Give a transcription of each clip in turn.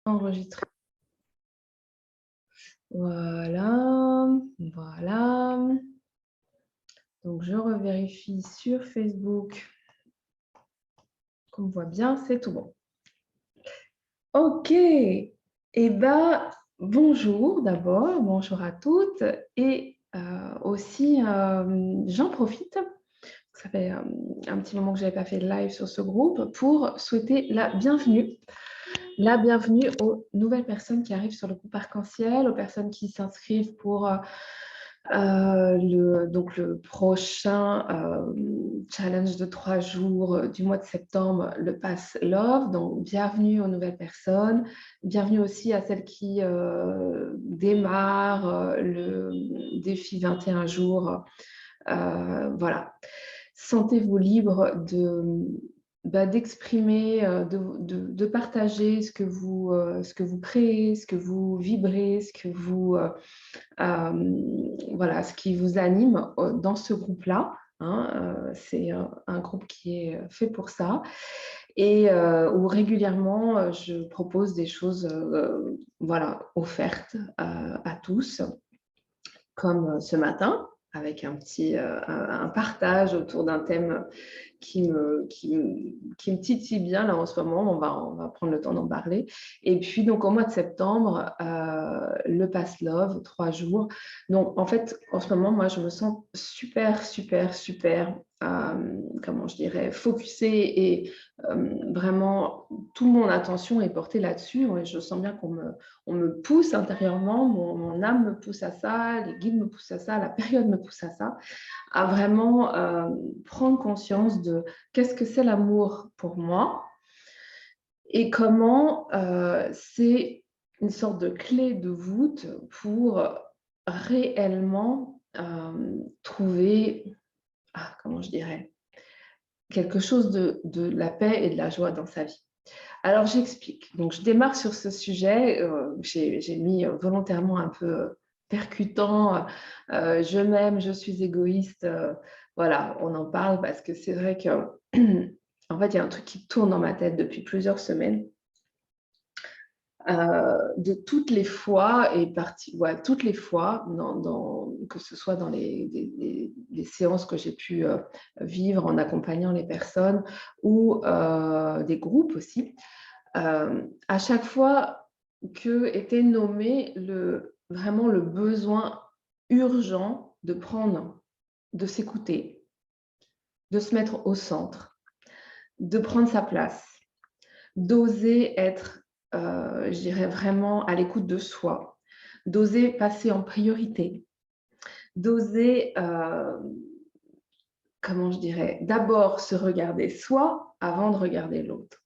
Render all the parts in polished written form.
Enregistrer. Voilà, voilà. Donc, je revérifie sur Facebook qu'on me voit bien, c'est tout bon. Ok, eh bien, bonjour d'abord, bonjour à toutes et aussi, j'en profite, ça fait un petit moment que je n'avais pas fait de live sur ce groupe, pour souhaiter la bienvenue aux nouvelles personnes qui arrivent sur le groupe Arc-en-Ciel, aux personnes qui s'inscrivent pour le prochain challenge de 3 jours du mois de septembre, le Pass Love. Donc, bienvenue aux nouvelles personnes. Bienvenue aussi à celles qui démarrent le défi 21 jours. Voilà. Sentez-vous libre d'exprimer, de partager ce que vous créez, ce que vous vibrez, ce qui vous anime dans ce groupe-là. C'est un groupe qui est fait pour ça et où régulièrement je propose des choses offertes à tous, comme ce matin, avec un partage autour d'un thème qui me titille bien là en ce moment. On va prendre le temps d'en parler. Et puis, donc, au mois de septembre, le Pass Love, 3 jours. Donc, en fait, en ce moment, moi, je me sens super, comment je dirais, focusée et vraiment, toute mon attention est portée là-dessus. Et je sens bien on me pousse intérieurement, mon âme me pousse à ça, les guides me poussent à ça, la période me pousse à ça, à vraiment prendre conscience de qu'est-ce que c'est l'amour pour moi et comment c'est une sorte de clé de voûte pour réellement trouver, comment je dirais, quelque chose de la paix et de la joie dans sa vie. Alors, j'explique. Donc, je démarre sur ce sujet. J'ai mis volontairement un peu percutant. Je m'aime, je suis égoïste. Voilà, on en parle parce que c'est vrai que, en fait, il y a un truc qui tourne dans ma tête depuis plusieurs semaines. De toutes les fois, toutes les fois, que ce soit dans les séances que j'ai pu vivre en accompagnant les personnes ou des groupes aussi, à chaque fois que était nommé vraiment le besoin urgent de s'écouter, de se mettre au centre, de prendre sa place, d'oser être, je dirais, vraiment à l'écoute de soi, d'oser passer en priorité, d'oser, comment je dirais, d'abord se regarder soi avant de regarder l'autre.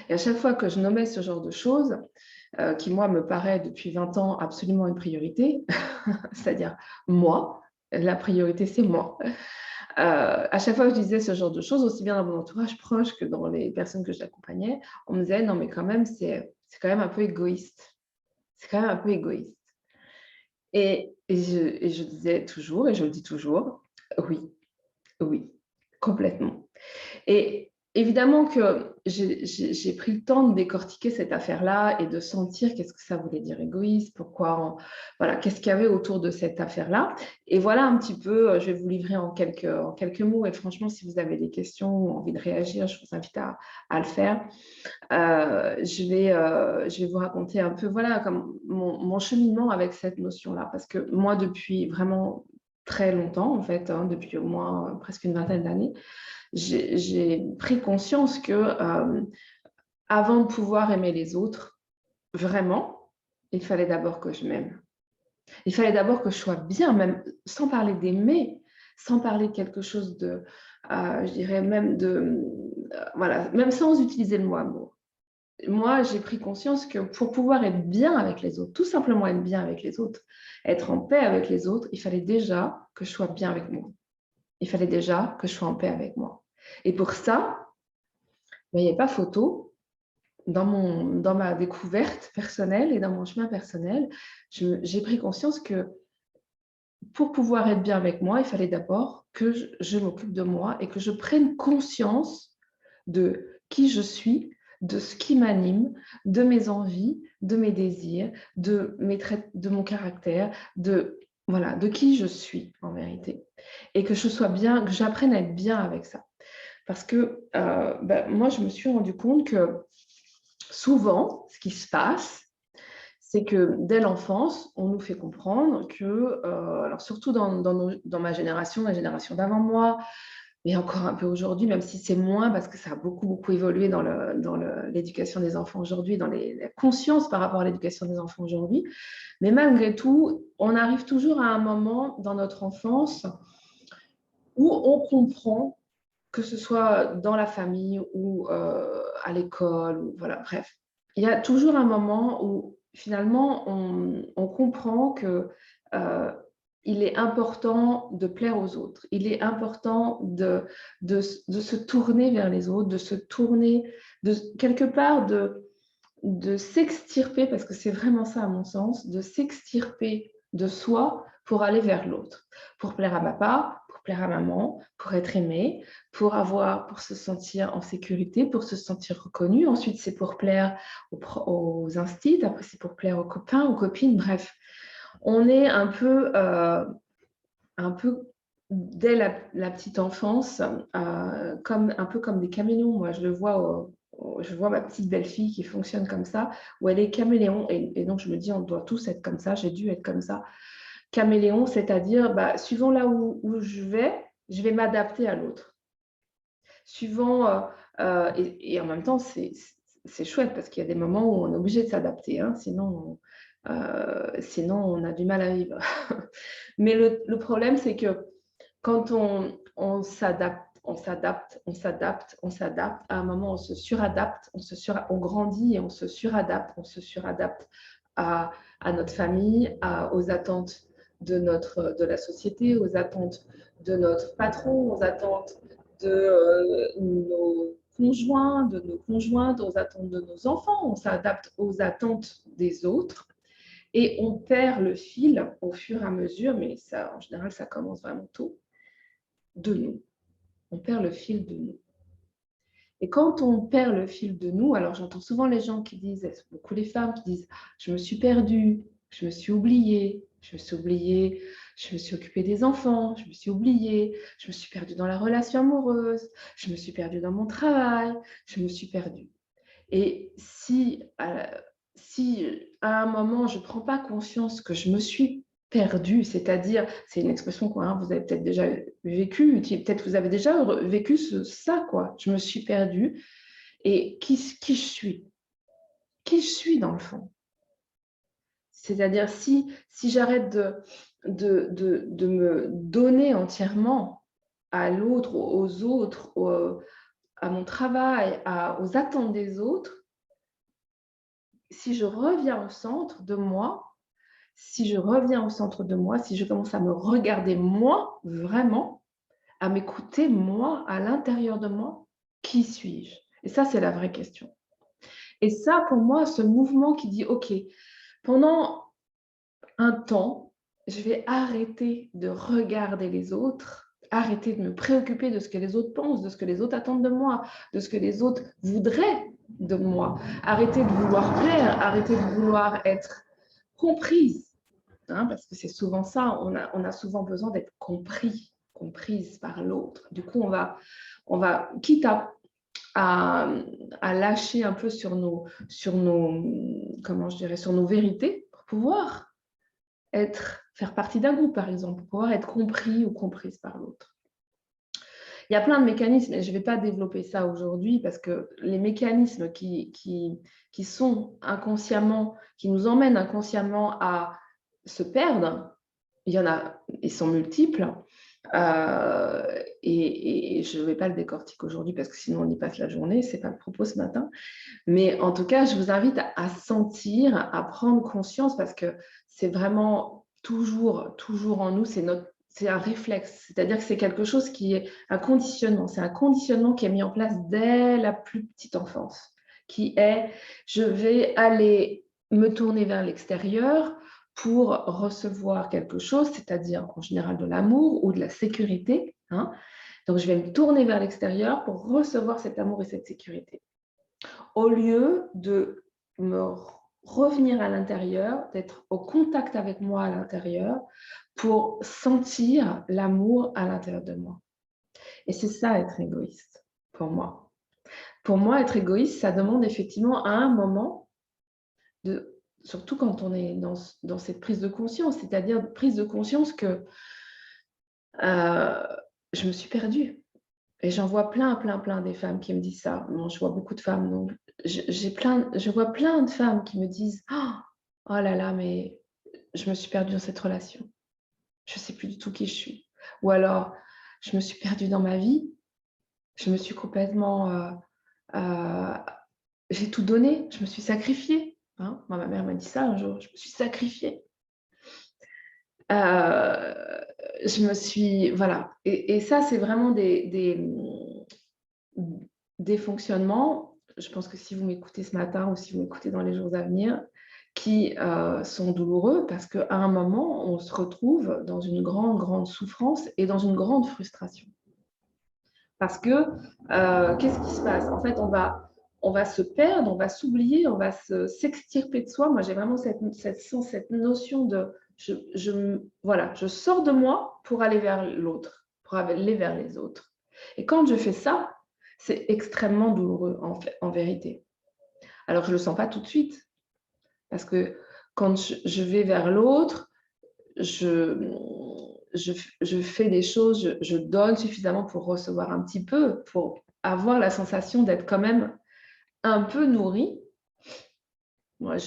Et à chaque fois que je nommais ce genre de choses, qui, moi, me paraît depuis 20 ans absolument une priorité, c'est-à-dire moi, la priorité, c'est moi. À chaque fois que je disais ce genre de choses, aussi bien dans mon entourage proche que dans les personnes que j'accompagnais, on me disait, non, mais quand même, c'est quand même un peu égoïste. C'est quand même un peu égoïste. Et je disais toujours, et je le dis toujours, oui, oui, complètement. Et évidemment que j'ai pris le temps de décortiquer cette affaire-là et de sentir qu'est-ce que ça voulait dire égoïste, voilà, qu'est-ce qu'il y avait autour de cette affaire-là. Et voilà un petit peu, je vais vous livrer en quelques mots. Et franchement, si vous avez des questions ou envie de réagir, je vous invite à le faire. Je vais vous raconter un peu, voilà, comme mon cheminement avec cette notion-là. Parce que moi, depuis vraiment très longtemps, en fait, depuis au moins presque une vingtaine d'années, j'ai pris conscience que avant de pouvoir aimer les autres, vraiment, il fallait d'abord que je m'aime. Il fallait d'abord que je sois bien, même sans parler d'aimer, sans parler de quelque chose de, je dirais même voilà, même sans utiliser le mot amour. Moi, j'ai pris conscience que pour pouvoir être bien avec les autres, tout simplement être bien avec les autres, être en paix avec les autres, il fallait déjà que je sois bien avec moi. Il fallait déjà que je sois en paix avec moi. Et pour ça, il n'y a pas photo. Dans ma découverte personnelle et dans mon chemin personnel, j'ai pris conscience que pour pouvoir être bien avec moi, il fallait d'abord que je m'occupe de moi et que je prenne conscience de qui je suis de ce qui m'anime, de mes envies, de mes désirs, de mon caractère, voilà, de qui je suis en vérité. Et que je sois bien, que j'apprenne à être bien avec ça. Parce que moi, je me suis rendu compte que souvent, ce qui se passe, c'est que dès l'enfance, on nous fait comprendre que, alors surtout dans ma génération, la génération d'avant moi, et encore un peu aujourd'hui, même si c'est moins, parce que ça a beaucoup, beaucoup évolué dans l'éducation des enfants aujourd'hui, dans la conscience par rapport à l'éducation des enfants aujourd'hui. Mais malgré tout, on arrive toujours à un moment dans notre enfance où on comprend, que ce soit dans la famille ou à l'école, ou voilà, bref. Il y a toujours un moment où finalement on comprend que il est important de plaire aux autres. Il est important de se tourner vers les autres, de se tourner, quelque part de s'extirper, parce que c'est vraiment ça à mon sens, de s'extirper de soi pour aller vers l'autre, pour plaire à papa, pour plaire à maman, pour être aimé, pour se sentir en sécurité, pour se sentir reconnu. Ensuite, c'est pour plaire aux instits, après c'est pour plaire aux copains, aux copines, bref. On est un peu dès la petite enfance, un peu comme des caméléons. Moi, je vois ma petite belle-fille qui fonctionne comme ça, où elle est caméléon. Et donc, je me dis, on doit tous être comme ça, j'ai dû être comme ça. Caméléon, c'est-à-dire, suivant là où je vais m'adapter à l'autre. Suivant, et en même temps, c'est chouette parce qu'il y a des moments où on est obligé de s'adapter, hein, sinon on a du mal à vivre. Mais le problème, c'est que quand on s'adapte, à un moment, on se suradapte, on grandit et on se suradapte à notre famille, aux attentes de la société, aux attentes de notre patron, aux attentes de nos conjoints, de nos conjointes, aux attentes de nos enfants. On s'adapte aux attentes des autres. Et on perd le fil au fur et à mesure, mais ça, en général, ça commence vraiment tôt, de nous. On perd le fil de nous. Et quand on perd le fil de nous, alors j'entends souvent les gens qui disent, beaucoup les femmes qui disent, je me suis perdue, je me suis oubliée, je me suis occupée des enfants, je me suis oubliée, je me suis perdue dans la relation amoureuse, je me suis perdue dans mon travail, je me suis perdue. Et si à un moment, je ne prends pas conscience que je me suis perdue, c'est-à-dire, c'est une expression que vous avez peut-être déjà vécue, peut-être vous avez déjà vécu ça, quoi. Je me suis perdue. Et qui je suis? Qui je suis dans le fond? C'est-à-dire, si j'arrête de me donner entièrement à l'autre, aux autres, à mon travail, aux attentes des autres, si je reviens au centre de moi, si je commence à me regarder moi, vraiment, à m'écouter moi, à l'intérieur de moi, qui suis-je? Et ça, c'est la vraie question. Et ça, pour moi, ce mouvement qui dit, OK, pendant un temps, je vais arrêter de regarder les autres, arrêter de me préoccuper de ce que les autres pensent, de ce que les autres attendent de moi, de ce que les autres voudraient de moi, arrêter de vouloir plaire, arrêter de vouloir être comprise, hein, parce que c'est souvent ça, on a souvent besoin d'être comprise par l'autre. Du coup, on va quitte à lâcher un peu sur nos vérités pour pouvoir faire partie d'un groupe, par exemple, pour pouvoir être compris ou comprise par l'autre. Il y a plein de mécanismes, et je ne vais pas développer ça aujourd'hui, parce que les mécanismes qui sont inconsciemment, qui nous emmènent inconsciemment à se perdre, ils sont multiples. Et je ne vais pas le décortiquer aujourd'hui, parce que sinon on y passe la journée, ce n'est pas le propos ce matin. Mais en tout cas, je vous invite à sentir, à prendre conscience, parce que c'est vraiment toujours en nous, c'est un réflexe, c'est-à-dire que c'est quelque chose qui est un conditionnement, c'est un conditionnement qui est mis en place dès la plus petite enfance, qui est je vais aller me tourner vers l'extérieur pour recevoir quelque chose, c'est-à-dire en général de l'amour ou de la sécurité, hein. Donc je vais me tourner vers l'extérieur pour recevoir cet amour et cette sécurité. au lieu de me revenir à l'intérieur, d'être au contact avec moi à l'intérieur pour sentir l'amour à l'intérieur de moi. Et c'est ça, être égoïste, pour moi. Pour moi, être égoïste, ça demande effectivement à un moment, surtout quand on est dans cette prise de conscience, c'est-à-dire prise de conscience que je me suis perdue. Et j'en vois plein des femmes qui me disent ça. Bon, je vois beaucoup de femmes, donc je vois plein de femmes qui me disent oh là là, mais je me suis perdue dans cette relation. Je ne sais plus du tout qui je suis. Ou alors, je me suis perdue dans ma vie. Je me suis complètement... j'ai tout donné. Je me suis sacrifiée. Hein. Moi, ma mère m'a dit ça un jour. Je me suis sacrifiée. Je me suis... Voilà. Et ça, c'est vraiment des fonctionnements, je pense que si vous m'écoutez ce matin ou si vous m'écoutez dans les jours à venir, qui sont douloureux parce qu'à un moment, on se retrouve dans une grande souffrance et dans une grande frustration. Parce que, qu'est-ce qui se passe? En fait, on va se perdre, on va s'oublier, on va s'extirper de soi. Moi, j'ai vraiment cette notion de, voilà, je sors de moi pour aller vers l'autre, pour aller vers les autres. Et quand je fais ça, c'est extrêmement douloureux, en vérité. Alors, je ne le sens pas tout de suite, parce que quand je vais vers l'autre, je fais des choses, je donne suffisamment pour recevoir un petit peu, pour avoir la sensation d'être quand même un peu nourrie. Moi,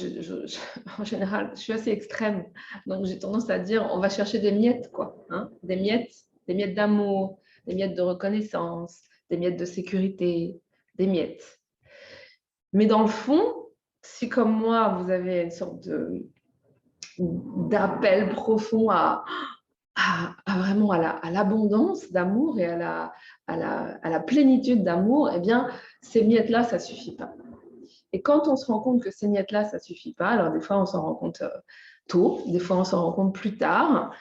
en général, je suis assez extrême, donc j'ai tendance à dire on va chercher des miettes, quoi, hein, des miettes d'amour, des miettes de reconnaissance, des miettes de sécurité, des miettes. Mais dans le fond, si comme moi, vous avez une sorte d'appel profond vraiment à l'abondance d'amour et à la plénitude d'amour, eh bien, ces miettes-là, ça ne suffit pas. Et quand on se rend compte que ces miettes-là, ça ne suffit pas, alors des fois, on s'en rend compte tôt, des fois, on s'en rend compte plus tard.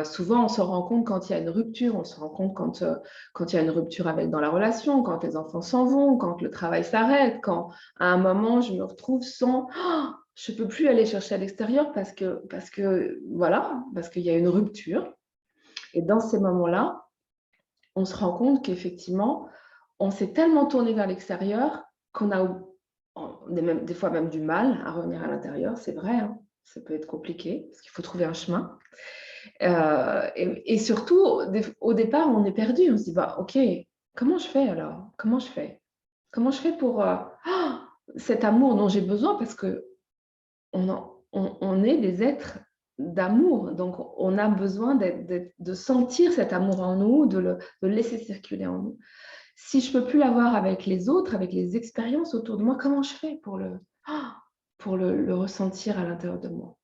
Souvent, on se rend compte quand il y a une rupture, on se rend compte quand il y a une rupture dans la relation, quand les enfants s'en vont, quand le travail s'arrête, quand à un moment, je me retrouve sans... je ne peux plus aller chercher à l'extérieur parce que voilà, parce qu'il y a une rupture. Et dans ces moments-là, on se rend compte qu'effectivement, on s'est tellement tourné vers l'extérieur qu'on a des fois même du mal à revenir à l'intérieur. C'est vrai, hein, ça peut être compliqué parce qu'il faut trouver un chemin. Et surtout, au départ, on est perdu. On se dit, bah, ok, comment je fais alors? Comment je fais? Comment je fais pour cet amour dont j'ai besoin? Parce que on est des êtres d'amour, donc on a besoin de sentir cet amour en nous, de le laisser circuler en nous. Si je ne peux plus l'avoir avec les autres, avec les expériences autour de moi, comment je fais pour le ressentir à l'intérieur de moi?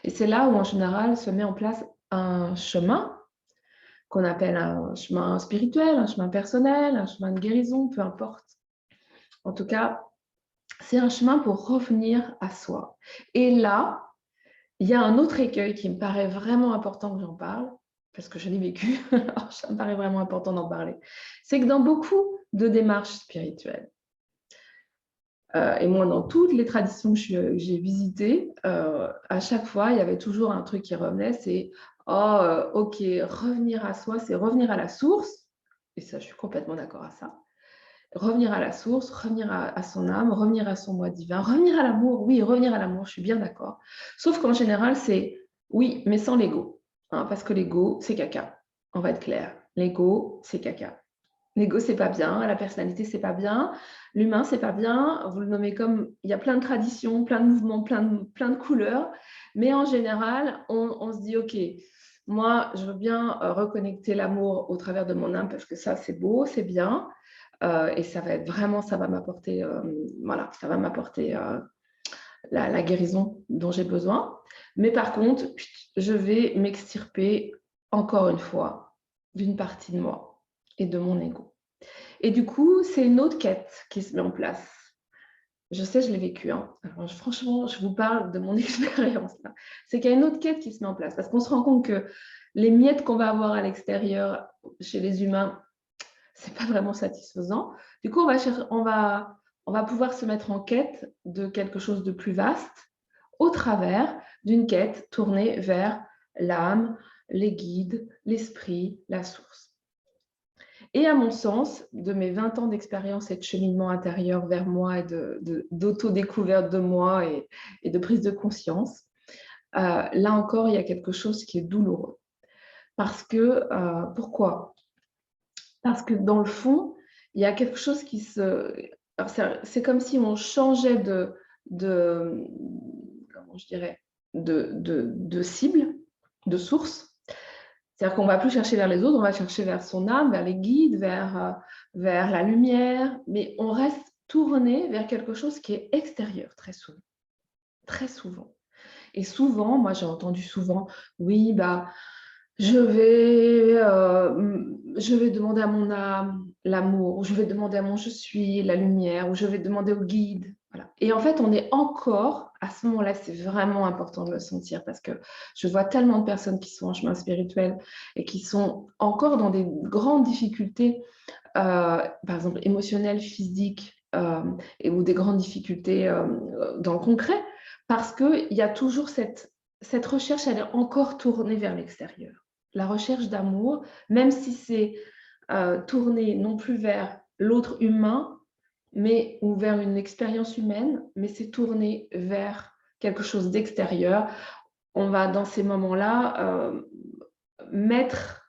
Et c'est là où, en général, se met en place un chemin qu'on appelle un chemin spirituel, un chemin personnel, un chemin de guérison, peu importe. En tout cas, c'est un chemin pour revenir à soi. Et là, il y a un autre écueil qui me paraît vraiment important que j'en parle, parce que je l'ai vécu, alors ça me paraît vraiment important d'en parler. C'est que dans beaucoup de démarches spirituelles, et moi dans toutes les traditions que j'ai visitées, à chaque fois, il y avait toujours un truc qui revenait, c'est « ok, revenir à soi, c'est revenir à la source ». Et ça, je suis complètement d'accord à ça. Revenir à la source, revenir à son âme, revenir à son moi divin, revenir à l'amour, oui, revenir à l'amour, je suis bien d'accord. Sauf qu'en général, c'est oui, mais sans l'ego. Hein, parce que l'ego, c'est caca. On va être clair. L'ego, c'est caca. L'ego, c'est pas bien. La personnalité, c'est pas bien. L'humain, c'est pas bien. Vous le nommez comme... Il y a plein de traditions, plein de mouvements, plein de couleurs. Mais en général, on se dit, OK, moi, je veux bien reconnecter l'amour au travers de mon âme parce que ça, c'est beau, c'est bien. Et ça va être vraiment, ça va m'apporter, voilà, ça va m'apporter la guérison dont j'ai besoin. Mais par contre, je vais m'extirper encore une fois d'une partie de moi et de mon ego. Et du coup, c'est une autre quête qui se met en place. Je sais, je l'ai vécu. Hein. Alors, franchement, je vous parle de mon expérience. C'est qu'il y a une autre quête qui se met en place parce qu'on se rend compte que les miettes qu'on va avoir à l'extérieur chez les humains, c'est pas vraiment satisfaisant. Du coup, on on va pouvoir se mettre en quête de quelque chose de plus vaste au travers d'une quête tournée vers l'âme, les guides, l'esprit, la source. Et à mon sens, de mes 20 ans d'expérience et de cheminement intérieur vers moi et d'autodécouverte de moi et de prise de conscience, là encore, il y a quelque chose qui est douloureux. Parce que, pourquoi? Parce que dans le fond, il y a quelque chose qui se... Alors c'est comme si on changeait comment je dirais, de cible, de source. C'est-à-dire qu'on ne va plus chercher vers les autres, on va chercher vers son âme, vers les guides, vers la lumière, mais on reste tourné vers quelque chose qui est extérieur très souvent. Très souvent. Et souvent, moi j'ai entendu souvent, oui, bah, je vais demander à mon âme l'amour, ou je vais demander à mon je suis, la lumière, ou je vais demander au guide. Voilà. Et en fait, on est encore, à ce moment-là, c'est vraiment important de le sentir parce que je vois tellement de personnes qui sont en chemin spirituel et qui sont encore dans des grandes difficultés, par exemple émotionnelles, physiques, ou des grandes difficultés dans le concret, parce qu'il y a toujours cette recherche, elle est encore tournée vers l'extérieur. La recherche d'amour, même si c'est tourné non plus vers l'autre humain, ou vers une expérience humaine, mais c'est tourné vers quelque chose d'extérieur. On va, dans ces moments-là, mettre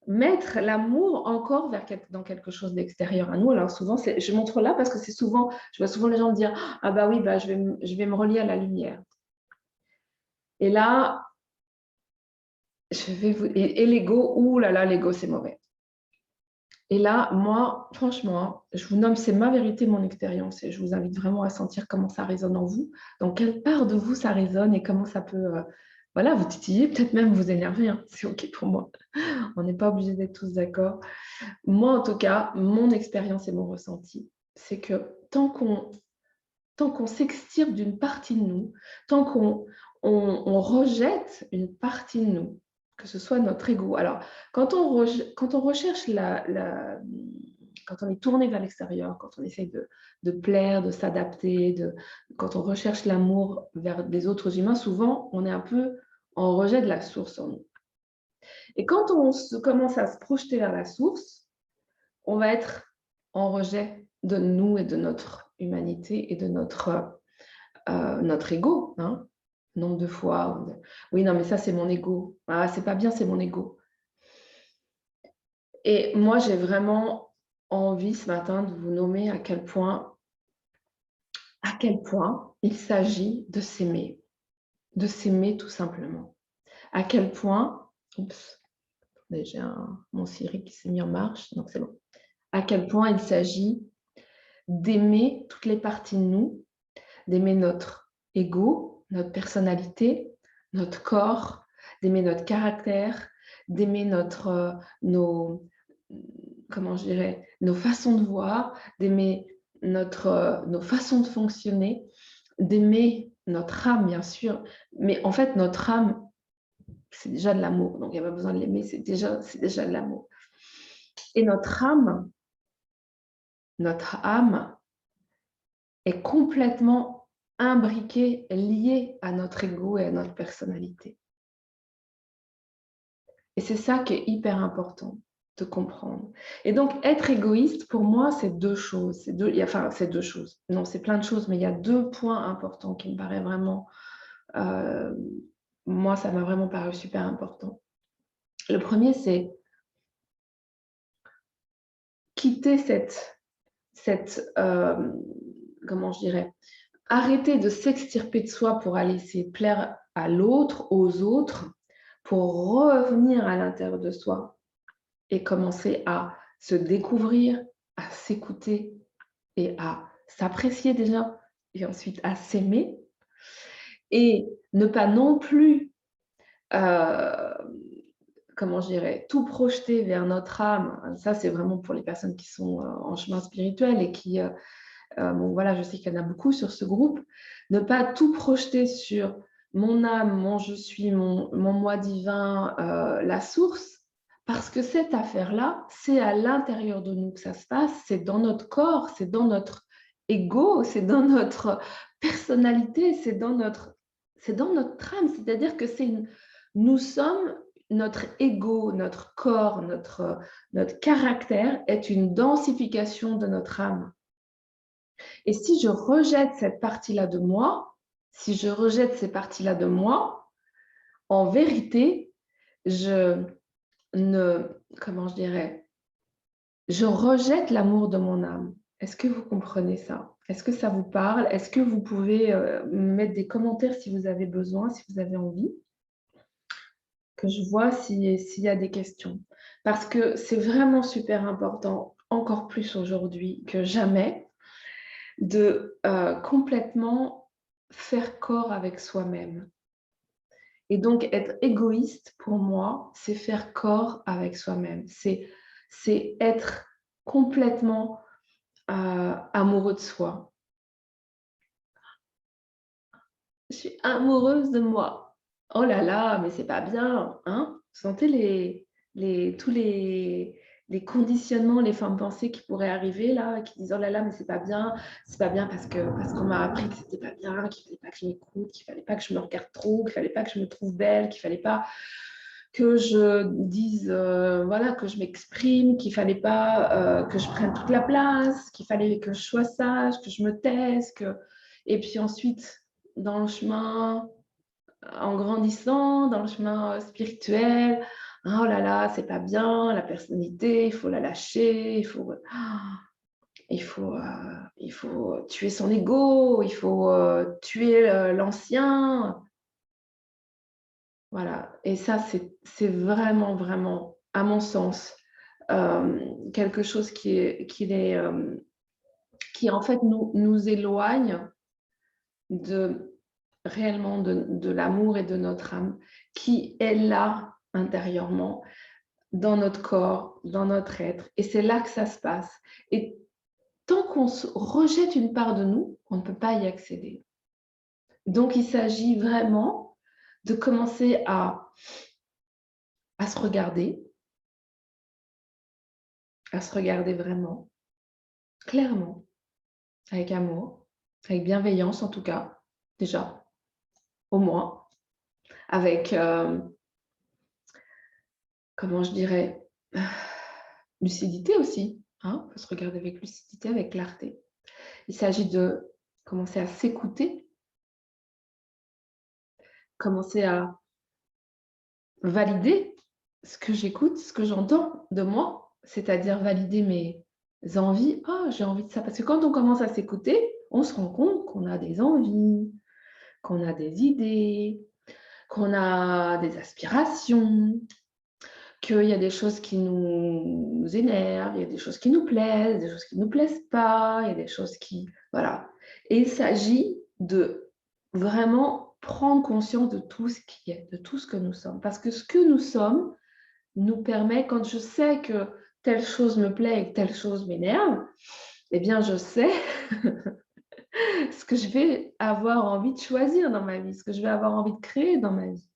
l'amour encore dans quelque chose d'extérieur à nous. Alors souvent, je montre là parce que c'est souvent, je vois souvent les gens me dire « Ah bah oui, bah, je vais me relier à la lumière ». Et là, et l'ego, ouh là là, l'ego, c'est mauvais. Et là, moi, franchement, je vous nomme, c'est ma vérité, mon expérience, et je vous invite vraiment à sentir comment ça résonne en vous, dans quelle part de vous ça résonne et comment ça peut voilà, vous titiller, peut-être même vous énerver, hein, c'est OK pour moi. On n'est pas obligé d'être tous d'accord. Moi, en tout cas, mon expérience et mon ressenti, c'est que tant qu'on s'extirpe d'une partie de nous, tant qu'on rejette une partie de nous, que ce soit notre ego. Alors, quand on recherche quand on est tourné vers l'extérieur, quand on essaye de plaire, de s'adapter, quand on recherche l'amour vers des autres humains, souvent, on est un peu en rejet de la source en nous. Et quand on commence à se projeter vers la source, on va être en rejet de nous et de notre humanité et de notre ego. Hein. Nombre de fois, oui, non, mais ça, c'est mon ego. Ah, c'est pas bien, c'est mon ego. Et moi, j'ai vraiment envie ce matin de vous nommer à quel point il s'agit de s'aimer tout simplement. À quel point, oups, j'ai mon Siri qui s'est mis en marche, donc c'est bon. À quel point il s'agit d'aimer toutes les parties de nous, d'aimer notre ego, notre personnalité, notre corps, d'aimer notre caractère, d'aimer nos façons de voir, d'aimer nos façons de fonctionner, d'aimer notre âme, bien sûr. Mais en fait, notre âme, c'est déjà de l'amour. Donc, il n'y a pas besoin de l'aimer, c'est déjà de l'amour. Et notre âme est complètement imbriquée, liée à notre ego et à notre personnalité. Et c'est ça qui est hyper important de comprendre. Et donc, être égoïste, pour moi, c'est deux choses. C'est deux choses. Non, c'est plein de choses, mais il y a deux points importants qui me paraissent vraiment... moi, ça m'a vraiment paru super important. Le premier, c'est quitter comment je dirais, arrêter de s'extirper de soi pour aller essayer de plaire à l'autre, aux autres, pour revenir à l'intérieur de soi et commencer à se découvrir, à s'écouter et à s'apprécier déjà, et ensuite à s'aimer, et ne pas non plus, comment je dirais, tout projeter vers notre âme. Ça, c'est vraiment pour les personnes qui sont en chemin spirituel et qui... bon, voilà, je sais qu'il y en a beaucoup sur ce groupe. Ne pas tout projeter sur mon âme, mon je suis, mon moi divin, la source, parce que cette affaire-là, c'est à l'intérieur de nous que ça se passe, c'est dans notre corps, c'est dans notre ego, c'est dans notre personnalité, c'est dans notre âme. C'est-à-dire que nous sommes notre ego, notre corps, notre caractère est une densification de notre âme. Et si je rejette cette partie-là de moi, si je rejette ces parties-là de moi, en vérité, je ne, comment je dirais, je rejette l'amour de mon âme. Est-ce que vous comprenez ça? Est-ce que ça vous parle? Est-ce que vous pouvez mettre des commentaires si vous avez besoin, si vous avez envie, que je vois s'il y a des questions. Parce que c'est vraiment super important, encore plus aujourd'hui que jamais, de complètement faire corps avec soi-même. Et donc, être égoïste, pour moi, c'est faire corps avec soi-même. C'est être complètement amoureux de soi. Je suis amoureuse de moi. Oh là là, mais c'est pas bien, hein? Vous sentez tous les conditionnements, les fins de pensée qui pourraient arriver là, qui disent oh là là, mais c'est pas bien parce qu'on m'a appris que c'était pas bien, qu'il fallait pas que je m'écoute, qu'il fallait pas que je me regarde trop, qu'il fallait pas que je me trouve belle, qu'il fallait pas que je dise voilà, que je m'exprime, qu'il fallait pas que je prenne toute la place, qu'il fallait que je sois sage, que je me taise, et puis ensuite dans le chemin, en grandissant, dans le chemin spirituel, oh là là, c'est pas bien, la personnalité, il faut la lâcher, il faut tuer son ego, il faut tuer l'ancien. Voilà, et ça, c'est vraiment, vraiment, à mon sens, quelque chose qui en fait nous éloigne réellement de l'amour et de notre âme qui est là intérieurement, dans notre corps, dans notre être. Et c'est là que ça se passe. Et tant qu'on rejette une part de nous, on ne peut pas y accéder. Donc, il s'agit vraiment de commencer à se regarder vraiment, clairement, avec amour, avec bienveillance en tout cas, déjà, au moins, avec comment je dirais, lucidité aussi. Hein, on peut se regarder avec lucidité, avec clarté. Il s'agit de commencer à s'écouter, commencer à valider ce que j'écoute, ce que j'entends de moi, c'est-à-dire valider mes envies. Oh, j'ai envie de ça. Parce que quand on commence à s'écouter, on se rend compte qu'on a des envies, qu'on a des idées, qu'on a des aspirations, qu'il y a des choses qui nous énervent, il y a des choses qui nous plaisent, des choses qui ne nous plaisent pas, il y a des choses qui... Voilà. Et il s'agit de vraiment prendre conscience de tout ce qui est, de tout ce que nous sommes. Parce que ce que nous sommes nous permet, quand je sais que telle chose me plaît et que telle chose m'énerve, eh bien, je sais ce que je vais avoir envie de choisir dans ma vie, ce que je vais avoir envie de créer dans ma vie.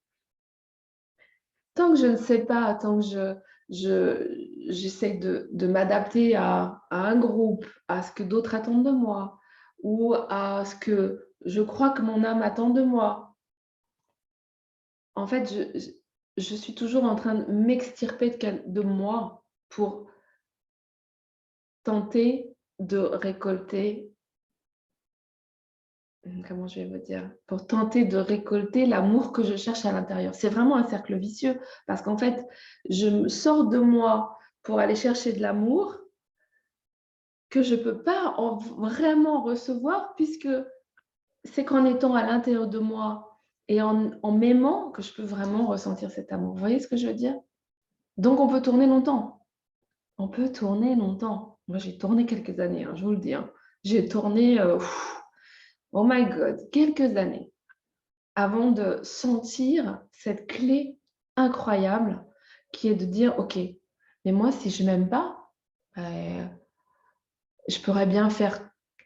Tant que je ne sais pas, tant que j'essaie de m'adapter à un groupe, à ce que d'autres attendent de moi, ou à ce que je crois que mon âme attend de moi, en fait, je suis toujours en train de m'extirper de moi pour tenter de récolter, comment je vais vous dire, pour tenter de récolter l'amour que je cherche à l'intérieur. C'est vraiment un cercle vicieux parce qu'en fait, je me sors de moi pour aller chercher de l'amour que je ne peux pas vraiment recevoir puisque c'est qu'en étant à l'intérieur de moi et en m'aimant que je peux vraiment ressentir cet amour. Vous voyez ce que je veux dire? Donc, on peut tourner longtemps. On peut tourner longtemps. Moi, j'ai tourné quelques années, hein, je vous le dis. Hein. J'ai tourné, oh my God, quelques années avant de sentir cette clé incroyable qui est de dire, OK, mais moi, si je ne m'aime pas, je pourrais bien faire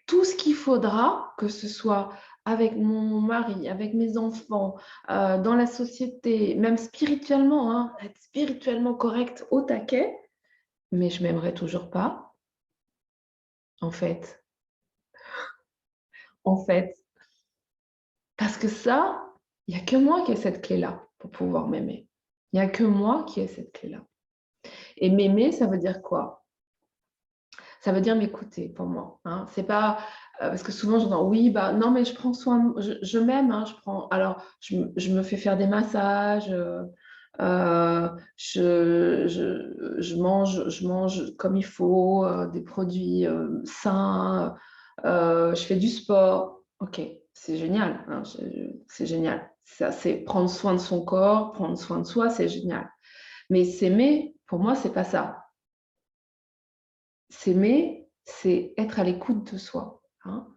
tout ce qu'il faudra, que ce soit avec mon mari, avec mes enfants, dans la société, même spirituellement, hein, être spirituellement correct au taquet, mais je ne m'aimerais toujours pas, en fait. en fait. Parce que ça, il n'y a que moi qui ai cette clé-là pour pouvoir m'aimer. Il n'y a que moi qui ai cette clé-là. Et m'aimer, ça veut dire quoi? Ça veut dire m'écouter pour moi. Hein. C'est pas parce que souvent j'entends oui, bah non, mais je prends soin, je m'aime. Hein, alors je me fais faire des massages, je mange comme il faut, des produits sains, je fais du sport. Ok, c'est génial. Hein, c'est génial. Ça, c'est prendre soin de son corps, prendre soin de soi, c'est génial. Mais s'aimer, pour moi, c'est pas ça. S'aimer, c'est être à l'écoute de soi. Hein.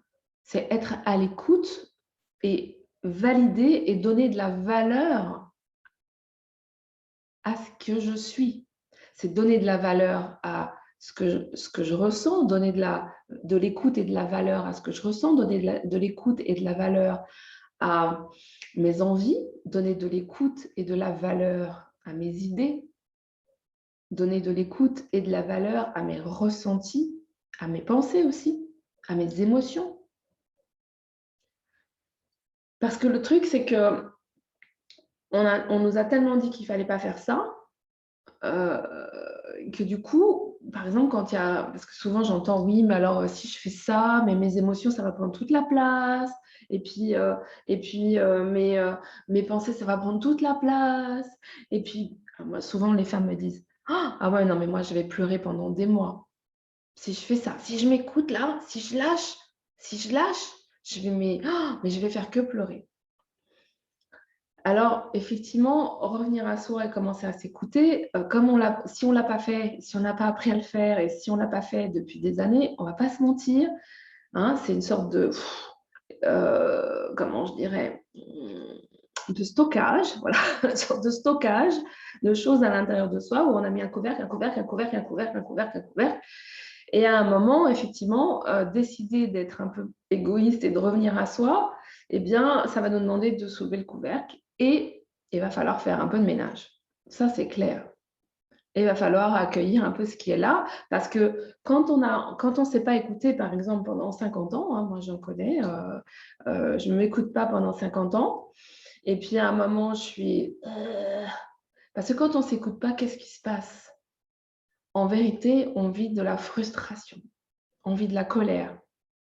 C'est être à l'écoute et valider et donner de la valeur à ce que je suis. C'est donner de la valeur à ce que je ressens, donner de l'écoute et de la valeur à ce que je ressens, donner de l'écoute et de la valeur à mes envies, donner de l'écoute et de la valeur à mes idées, donner de l'écoute et de la valeur à mes ressentis, à mes pensées aussi, à mes émotions. Parce que le truc, c'est que on nous a tellement dit qu'il ne fallait pas faire ça, que du coup, par exemple, quand il y a... Parce que souvent, j'entends, oui, mais alors, si je fais ça, mais mes émotions, ça va prendre toute la place. Et puis, mes pensées, ça va prendre toute la place. Et puis, moi, souvent, les femmes me disent, ah ouais, non, mais moi, je vais pleurer pendant des mois. Si je fais ça, si je m'écoute là, si je lâche, mais je vais faire que pleurer. Alors, effectivement, revenir à soi et commencer à s'écouter, si on ne l'a pas fait, si on n'a pas appris à le faire et si on ne l'a pas fait depuis des années, on ne va pas se mentir. Hein, c'est une sorte de, comment je dirais, de stockage, voilà, une sorte de stockage de choses à l'intérieur de soi où on a mis un couvercle. Et à un moment, effectivement, décider d'être un peu égoïste et de revenir à soi, eh bien, ça va nous demander de soulever le couvercle et il va falloir faire un peu de ménage. Ça, c'est clair. Et il va falloir accueillir un peu ce qui est là, parce que quand on ne s'est pas écouté, par exemple, pendant 50 ans, hein, moi j'en connais, je ne m'écoute pas pendant 50 ans, et puis à un moment, je suis... Parce que quand on ne s'écoute pas, qu'est-ce qui se passe? En vérité, on vit de la frustration, on vit de la colère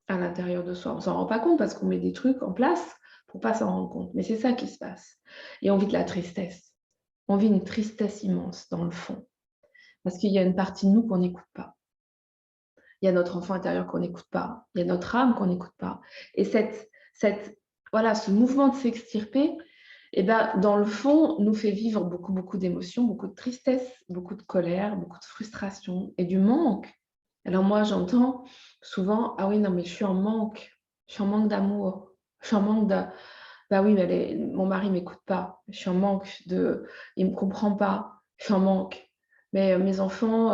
à l'intérieur de soi. On ne s'en rend pas compte parce qu'on met des trucs en place pour ne pas s'en rendre compte. Mais c'est ça qui se passe. Et on vit de la tristesse. On vit une tristesse immense dans le fond. Parce qu'il y a une partie de nous qu'on n'écoute pas. Il y a notre enfant intérieur qu'on n'écoute pas. Il y a notre âme qu'on n'écoute pas. Et ce mouvement de s'extirper, eh ben, dans le fond, nous fait vivre beaucoup, beaucoup d'émotions, beaucoup de tristesse, beaucoup de colère, beaucoup de frustration et du manque. Alors moi, j'entends souvent, ah oui, non, mais je suis en manque d'amour, je suis en manque de... Bah oui, mais mon mari ne m'écoute pas, je suis en manque de... Il ne me comprend pas, je suis en manque. Mais mes enfants,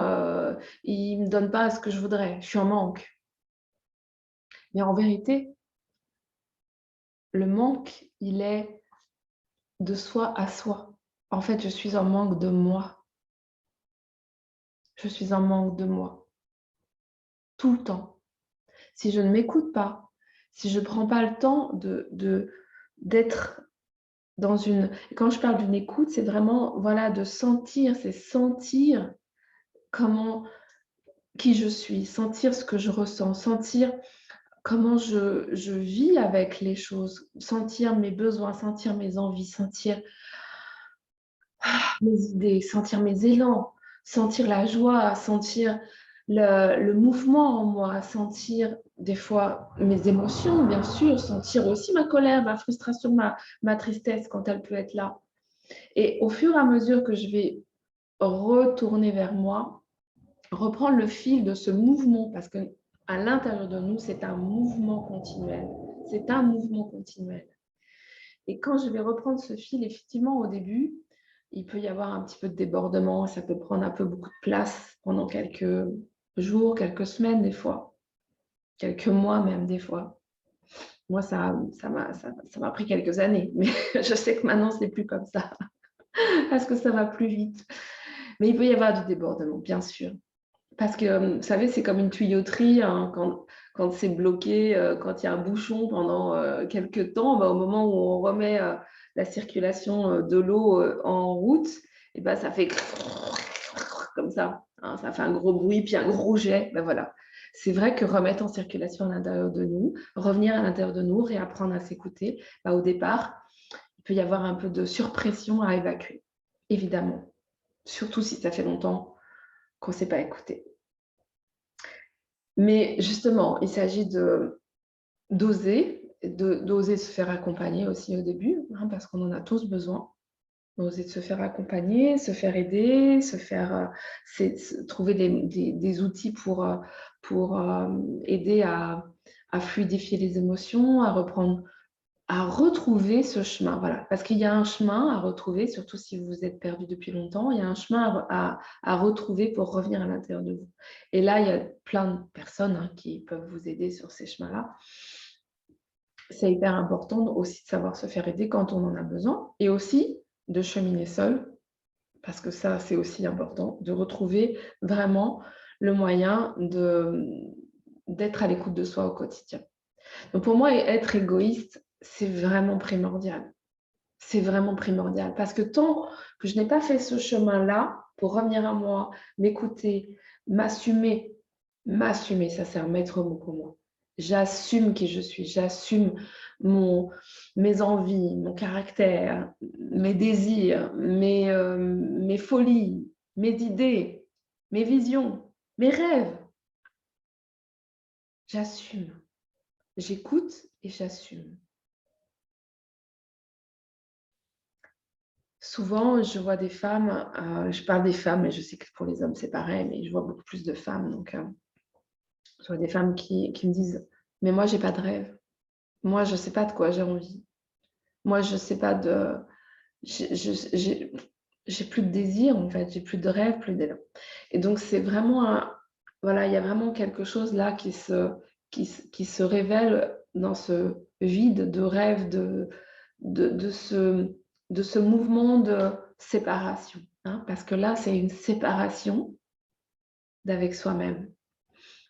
ils ne me donnent pas ce que je voudrais, je suis en manque. Mais en vérité, le manque, il est de soi à soi. En fait, je suis en manque de moi. Je suis en manque de moi, tout le temps. Si je ne m'écoute pas, si je ne prends pas le temps d'être dans une... Quand je parle d'une écoute, c'est vraiment de sentir, c'est sentir qui je suis, sentir ce que je ressens, sentir comment je vis avec les choses, sentir mes besoins, sentir mes envies, sentir mes idées, sentir mes élans, sentir la joie, sentir le mouvement en moi, sentir des fois mes émotions, bien sûr, sentir aussi ma colère, ma frustration, ma tristesse quand elle peut être là. Et au fur et à mesure que je vais retourner vers moi, reprendre le fil de ce mouvement, parce qu'à l'intérieur de nous, c'est un mouvement continuel. C'est un mouvement continuel. Et quand je vais reprendre ce fil, effectivement, au début, il peut y avoir un petit peu de débordement, ça peut prendre un peu beaucoup de place pendant quelques jours, quelques semaines des fois, quelques mois même des fois. Moi, ça m'a pris quelques années, mais je sais que maintenant, ce n'est plus comme ça, parce que ça va plus vite. Mais il peut y avoir du débordement, bien sûr. Parce que, vous savez, c'est comme une tuyauterie. Hein, quand c'est bloqué, quand il y a un bouchon pendant quelques temps, bah, au moment où on remet la circulation de l'eau en route, et ben, ça fait comme ça, hein, ça fait un gros bruit, puis un gros jet. Ben voilà. C'est vrai que remettre en circulation à l'intérieur de nous, revenir à l'intérieur de nous, réapprendre à s'écouter, bah, au départ, il peut y avoir un peu de surpression à évacuer, évidemment. Surtout si ça fait longtemps qu'on ne s'est pas écouté. Mais justement, il s'agit d'oser se faire accompagner aussi au début, hein, parce qu'on en a tous besoin. Oser se faire accompagner, se faire aider, trouver des outils pour aider à fluidifier les émotions, à retrouver ce chemin. Voilà. Parce qu'il y a un chemin à retrouver, surtout si vous êtes perdu depuis longtemps, il y a un chemin à retrouver pour revenir à l'intérieur de vous. Et là, il y a plein de personnes, hein, qui peuvent vous aider sur ces chemins-là. C'est hyper important aussi de savoir se faire aider quand on en a besoin, et aussi de cheminer seul, parce que ça, c'est aussi important, de retrouver vraiment le moyen d'être à l'écoute de soi au quotidien. Donc pour moi, être égoïste, c'est vraiment primordial. C'est vraiment primordial, parce que tant que je n'ai pas fait ce chemin-là pour revenir à moi, m'écouter, m'assumer, ça c'est un maître mot pour moi. J'assume qui je suis, j'assume mes envies, mon caractère, mes désirs, mes folies, mes idées, mes visions, mes rêves. J'assume. J'écoute et j'assume. Souvent, je vois des femmes, je parle des femmes, mais je sais que pour les hommes, c'est pareil, mais je vois beaucoup plus de femmes. Donc, je vois des femmes qui me disent: «Mais moi, j'ai pas de rêve. Moi, je sais pas de quoi j'ai envie. Moi, je sais pas de j'ai plus de désir, en fait, j'ai plus de rêve, plus d'élan». Et donc, c'est vraiment voilà, il y a vraiment quelque chose là qui se révèle dans ce vide de rêve, de ce mouvement de séparation, hein, parce que là, c'est une séparation d'avec soi-même.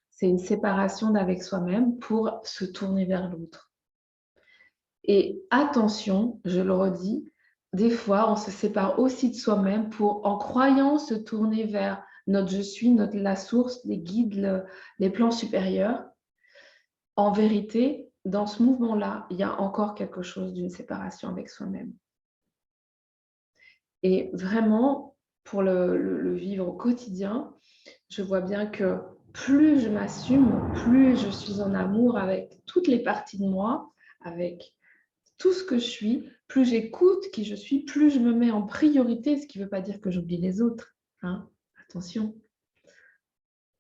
C'est une séparation d'avec soi-même pour se tourner vers l'autre. Et attention, je le redis, des fois, on se sépare aussi de soi-même en croyant se tourner vers notre je suis, la source, les guides, les plans supérieurs. En vérité, dans ce mouvement-là, il y a encore quelque chose d'une séparation avec soi-même. Et vraiment, pour le vivre au quotidien, je vois bien que plus je m'assume, plus je suis en amour avec toutes les parties de moi, avec tout ce que je suis, plus j'écoute qui je suis, plus je me mets en priorité, ce qui ne veut pas dire que j'oublie les autres, hein. Attention.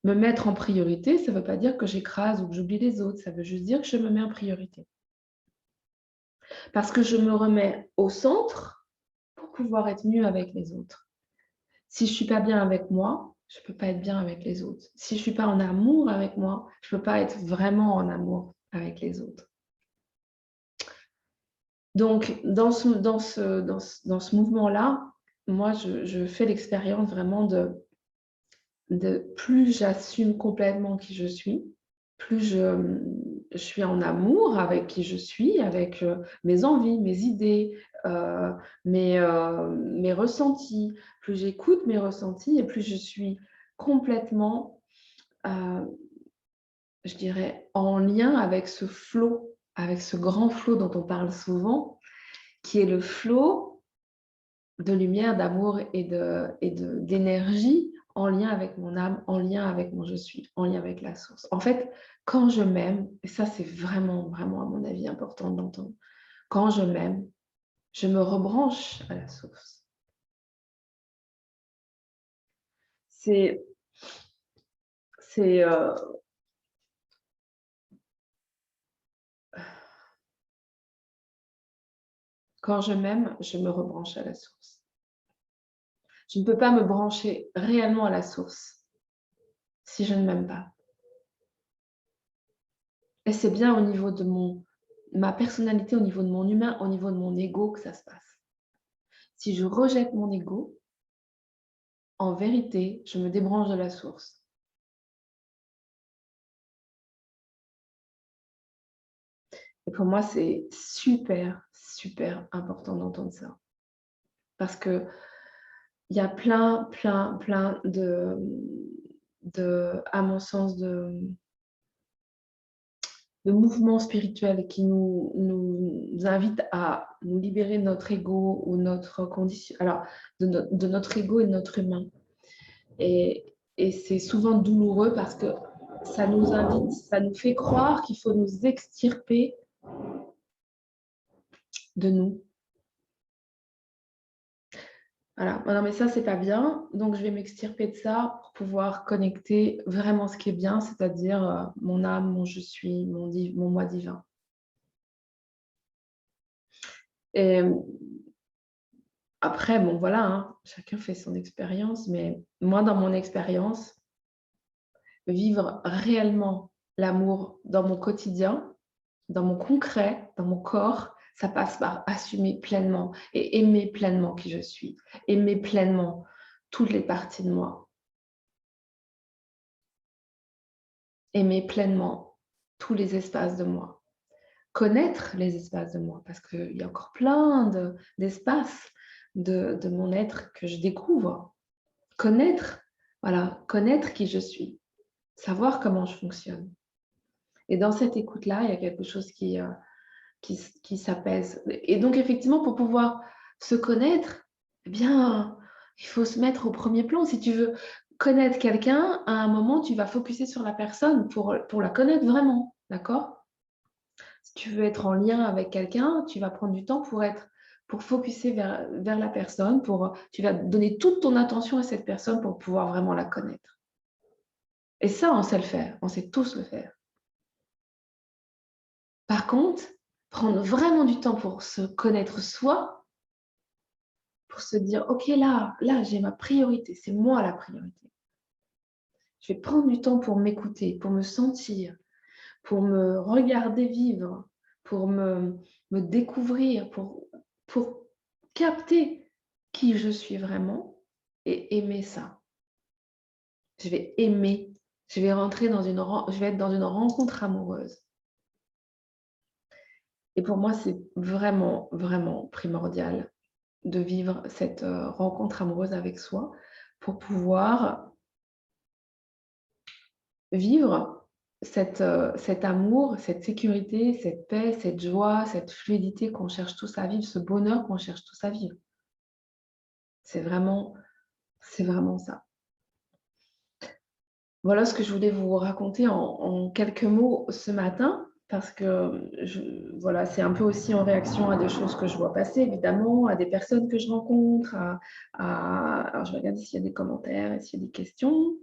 Me mettre en priorité, ça ne veut pas dire que j'écrase ou que j'oublie les autres, ça veut juste dire que je me mets en priorité. Parce que je me remets au centre pour pouvoir être mieux avec les autres. Si je ne suis pas bien avec moi, je ne peux pas être bien avec les autres. Si je ne suis pas en amour avec moi, je ne peux pas être vraiment en amour avec les autres. Donc, dans ce mouvement-là, moi, je fais l'expérience vraiment de plus j'assume complètement qui je suis, plus je suis en amour avec qui je suis, avec mes envies, mes idées, mes ressentis. Plus j'écoute mes ressentis et plus je suis complètement, je dirais, en lien avec ce flot, avec ce grand flot dont on parle souvent, qui est le flot de lumière, d'amour et d'énergie en lien avec mon âme, en lien avec mon je suis, en lien avec la source. En fait, quand je m'aime, et ça c'est vraiment, vraiment à mon avis important de l'entendre, quand je m'aime, je me rebranche à la source. C'est quand je m'aime, je me rebranche à la source. Je ne peux pas me brancher réellement à la source si je ne m'aime pas. Et c'est bien au niveau de ma personnalité, au niveau de mon humain, au niveau de mon ego que ça se passe. Si je rejette mon ego, en vérité, je me débranche de la source. Et pour moi, c'est super, super important d'entendre ça. Parce qu'il y a plein à mon sens, de mouvements spirituels qui nous invitent à nous libérer de notre ego ou notre condition, alors de notre ego et de notre humain. Et c'est souvent douloureux parce que ça nous invite, ça nous fait croire qu'il faut nous extirper de nous. Voilà, non mais ça c'est pas bien, donc je vais m'extirper de ça pour pouvoir connecter vraiment ce qui est bien, c'est-à-dire mon âme, mon je suis, mon moi divin. Et après, bon voilà, hein, chacun fait son expérience, mais moi dans mon expérience, vivre réellement l'amour dans mon quotidien, dans mon concret, dans mon corps, ça passe par assumer pleinement et aimer pleinement qui je suis, aimer pleinement toutes les parties de moi, aimer pleinement tous les espaces de moi, connaître les espaces de moi, parce qu'il y a encore plein d'espaces de mon être que je découvre. Connaître, voilà, connaître qui je suis, savoir comment je fonctionne. Et dans cette écoute-là, il y a quelque chose qui s'apaise. Et donc, effectivement, pour pouvoir se connaître, eh bien, il faut se mettre au premier plan. Si tu veux connaître quelqu'un, à un moment, tu vas focuser sur la personne pour la connaître vraiment, d'accord? Si tu veux être en lien avec quelqu'un, tu vas prendre du temps pour focuser vers la personne, tu vas donner toute ton attention à cette personne pour pouvoir vraiment la connaître. Et ça, on sait le faire, on sait tous le faire. Par contre, prendre vraiment du temps pour se connaître soi, pour se dire, OK, là, j'ai ma priorité, c'est moi la priorité. Je vais prendre du temps pour m'écouter, pour me sentir, pour me regarder vivre, pour me découvrir, pour capter qui je suis vraiment et aimer ça. Je vais aimer, je vais être dans une rencontre amoureuse. Et pour moi, c'est vraiment, vraiment primordial de vivre cette rencontre amoureuse avec soi pour pouvoir vivre cet amour, cette sécurité, cette paix, cette joie, cette fluidité qu'on cherche tous à vivre, ce bonheur qu'on cherche tous à vivre. C'est vraiment ça. Voilà ce que je voulais vous raconter en quelques mots ce matin, parce que voilà, c'est un peu aussi en réaction à des choses que je vois passer, évidemment, à des personnes que je rencontre, alors je vais regarder s'il y a des commentaires et s'il y a des questions.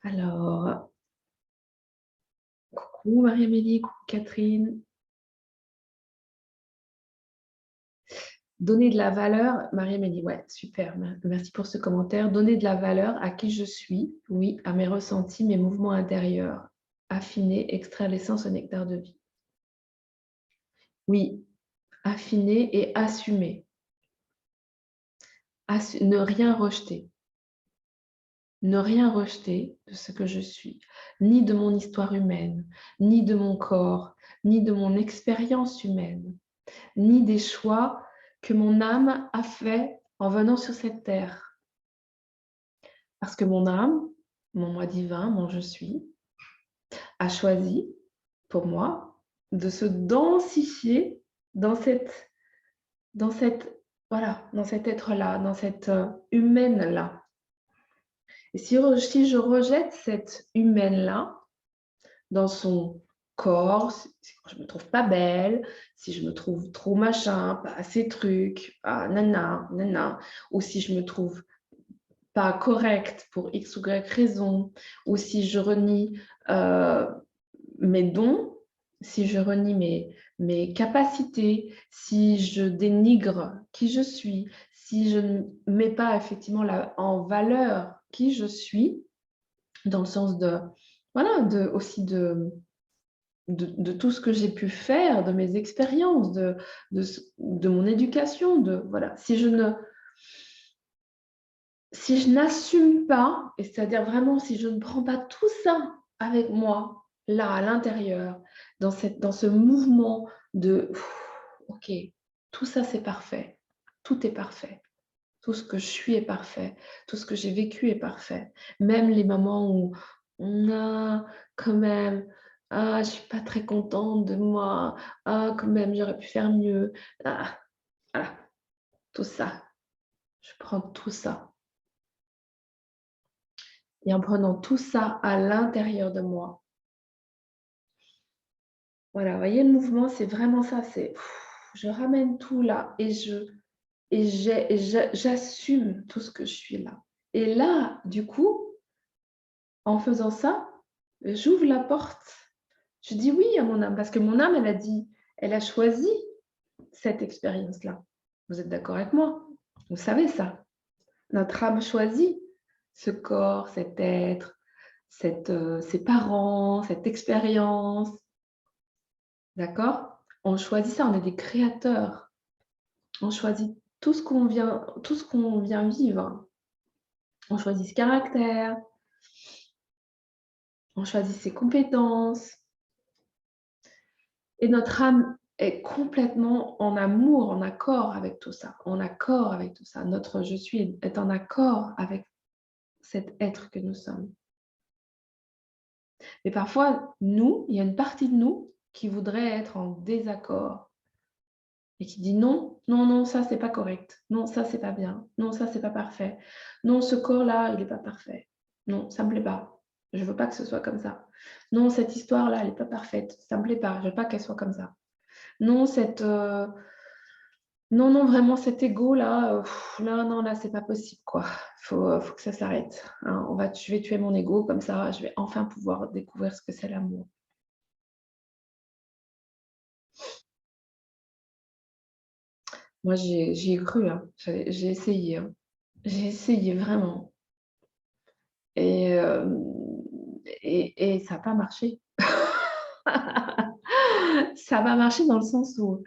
Alors, coucou Marie-Amélie, coucou Catherine. Donner de la valeur, Marie-Amélie, ouais, super, merci pour ce commentaire. Donner de la valeur à qui je suis, oui, à mes ressentis, mes mouvements intérieurs. Affiner, extraire l'essence au nectar de vie. Oui, affiner et assumer. Ne rien rejeter. Ne rien rejeter de ce que je suis, ni de mon histoire humaine, ni de mon corps, ni de mon expérience humaine, ni des choix que mon âme a fait en venant sur cette terre. Parce que mon âme, mon moi divin, mon je suis, a choisi pour moi de se densifier dans cet être-là, dans cette humaine-là. Et si je rejette cette humaine-là dans son corps, si je me trouve pas belle, si je me trouve trop machin, pas assez truc, nana, ou si je me trouve pas correcte pour X ou Y raison, ou si je renie mes dons, si je renie mes capacités, si je dénigre qui je suis, si je ne mets pas effectivement en valeur qui je suis, dans le sens aussi de tout ce que j'ai pu faire, de mes expériences, de mon éducation, voilà. Si je n'assume pas, et c'est-à-dire vraiment si je ne prends pas tout ça avec moi là, à l'intérieur, dans ce mouvement de OK, tout ça, c'est parfait. Tout est parfait. Tout ce que je suis est parfait. Tout ce que j'ai vécu est parfait. Même les moments où on a quand même, ah, je suis pas très contente de moi. Ah, quand même, j'aurais pu faire mieux. Ah, voilà, tout ça. Je prends tout ça. Et en prenant tout ça à l'intérieur de moi, voilà, vous voyez le mouvement, c'est vraiment ça, c'est je ramène tout là j'assume tout ce que je suis là. Et là, du coup, en faisant ça, j'ouvre la porte. Je dis oui à mon âme, parce que mon âme, elle a choisi cette expérience-là. Vous êtes d'accord avec moi? Vous savez ça. Notre âme choisit ce corps, cet être, ces parents, cette expérience. D'accord? On choisit ça, on est des créateurs. On choisit tout ce qu'on vient vivre. On choisit ce caractère, on choisit ses compétences. Et notre âme est complètement en amour, en accord avec tout ça, en accord avec tout ça. Notre je suis est en accord avec cet être que nous sommes. Mais parfois, nous, il y a une partie de nous qui voudrait être en désaccord et qui dit non, non, non, ça c'est pas correct. Non, ça c'est pas bien. Non, ça c'est pas parfait. Non, ce corps-là, il n'est pas parfait. Non, ça me plaît pas. Je veux pas que ce soit comme ça. Non, cette histoire-là, elle n'est pas parfaite. Ça me plaît pas. Je veux pas qu'elle soit comme ça. Non, non, non, vraiment cet ego-là, là, non, là, c'est pas possible, quoi. Faut que ça s'arrête, hein. Je vais tuer mon ego, comme ça, je vais enfin pouvoir découvrir ce que c'est l'amour. Moi, j'y ai cru, hein. J'ai essayé, hein. J'ai essayé vraiment et hem et ça a pas marché. Ça a pas marché dans le sens où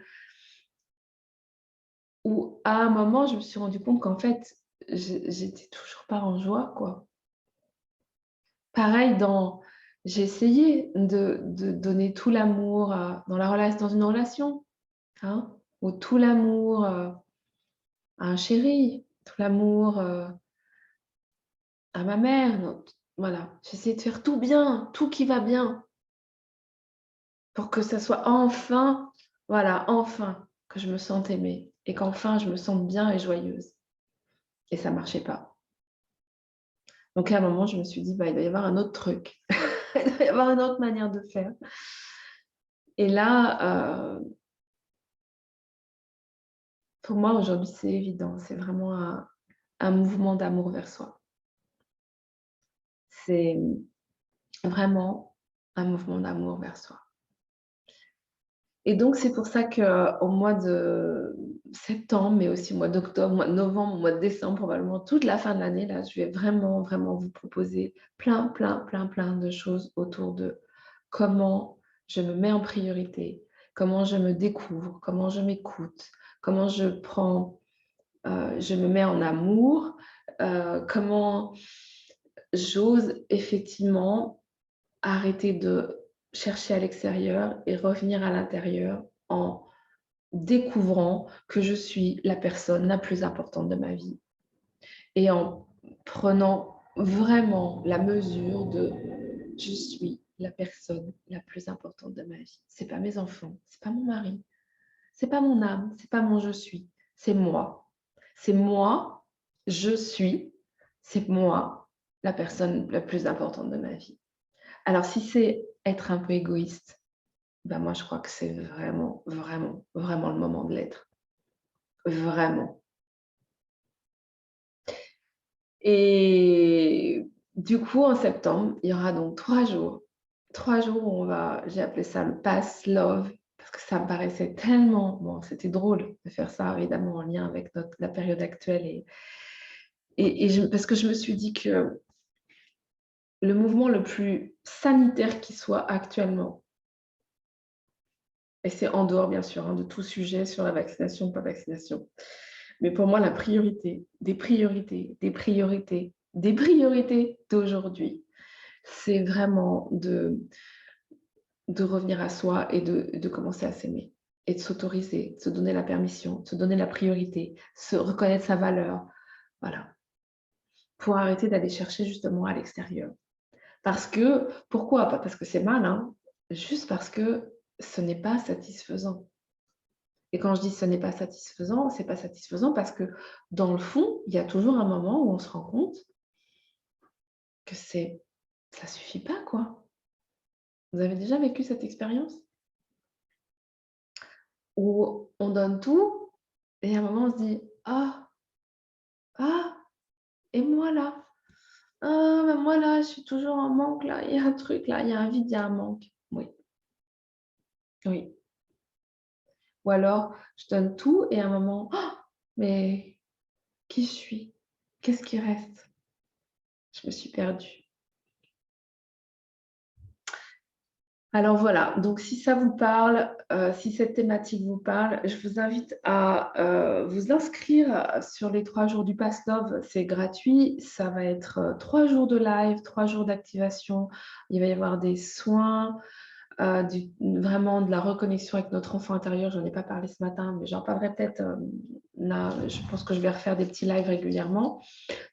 à un moment, je me suis rendu compte qu'en fait, j'étais toujours pas en joie, quoi. Pareil j'ai essayé de donner tout l'amour, dans une relation, hein, où tout l'amour, à un chéri, tout l'amour, à ma mère, voilà. J'essaie de faire tout bien, tout qui va bien pour que ça soit enfin, voilà, enfin que je me sente aimée et qu'enfin je me sente bien et joyeuse et ça marchait pas. Donc à un moment, je me suis dit: «Bah, il doit y avoir un autre truc, il doit y avoir une autre manière de faire» et là, pour moi, aujourd'hui, c'est évident, c'est vraiment un mouvement d'amour vers soi. C'est vraiment un mouvement d'amour vers soi. Et donc c'est pour ça qu'au mois de septembre, mais aussi au mois d'octobre, mois de novembre, mois de décembre, probablement toute la fin de l'année, là, je vais vraiment, vraiment vous proposer plein, plein, plein, plein de choses autour de comment je me mets en priorité, comment je me découvre, comment je m'écoute, comment je me mets en amour, comment j'ose effectivement arrêter de chercher à l'extérieur et revenir à l'intérieur en découvrant que je suis la personne la plus importante de ma vie et en prenant vraiment la mesure de je suis la personne la plus importante de ma vie. C'est pas mes enfants, c'est pas mon mari, c'est pas mon âme, c'est pas mon je suis, c'est moi. C'est moi, je suis, c'est moi la personne la plus importante de ma vie. Alors si c'est être un peu égoïste, ben moi je crois que c'est vraiment, vraiment, vraiment le moment de l'être. Vraiment. Et du coup, en septembre, il y aura donc 3 jours. 3 jours où j'ai appelé ça le Past Love parce que ça me paraissait tellement bon, c'était drôle de faire ça évidemment en lien avec la période actuelle parce que je me suis dit que le mouvement le plus sanitaire qui soit actuellement, et c'est en dehors bien sûr, hein, de tout sujet sur la vaccination, pas vaccination. Mais pour moi, la priorité, des priorités, des priorités, des priorités d'aujourd'hui, c'est vraiment de revenir à soi et de commencer à s'aimer et de s'autoriser, de se donner la permission, de se donner la priorité, se reconnaître sa valeur. Voilà, pour arrêter d'aller chercher justement à l'extérieur. Parce que pourquoi? Pas parce que c'est mal, hein, juste parce que ce n'est pas satisfaisant. Et quand je dis: «Ce n'est pas satisfaisant», c'est pas satisfaisant parce que dans le fond, il y a toujours un moment où on se rend compte que ça suffit pas, quoi. Vous avez déjà vécu cette expérience? Où on donne tout et à un moment on se dit: «Ah, ah et moi là? Ah bah, moi là, je suis toujours en manque là, il y a un truc là, il y a un vide, il y a un manque». Oui, oui. Ou alors je donne tout et à un moment: «Ah, mais qui je suis? Qu'est-ce qui reste? Je me suis perdue». Alors voilà, donc si ça vous parle, si cette thématique vous parle, je vous invite à, vous inscrire sur les 3 jours du Pass Love. C'est gratuit, ça va être, 3 jours de live, 3 jours d'activation. Il va y avoir des soins, du vraiment de la reconnexion avec notre enfant intérieur. J'en ai pas parlé ce matin, mais j'en parlerai peut-être, là, je pense que je vais refaire des petits lives régulièrement.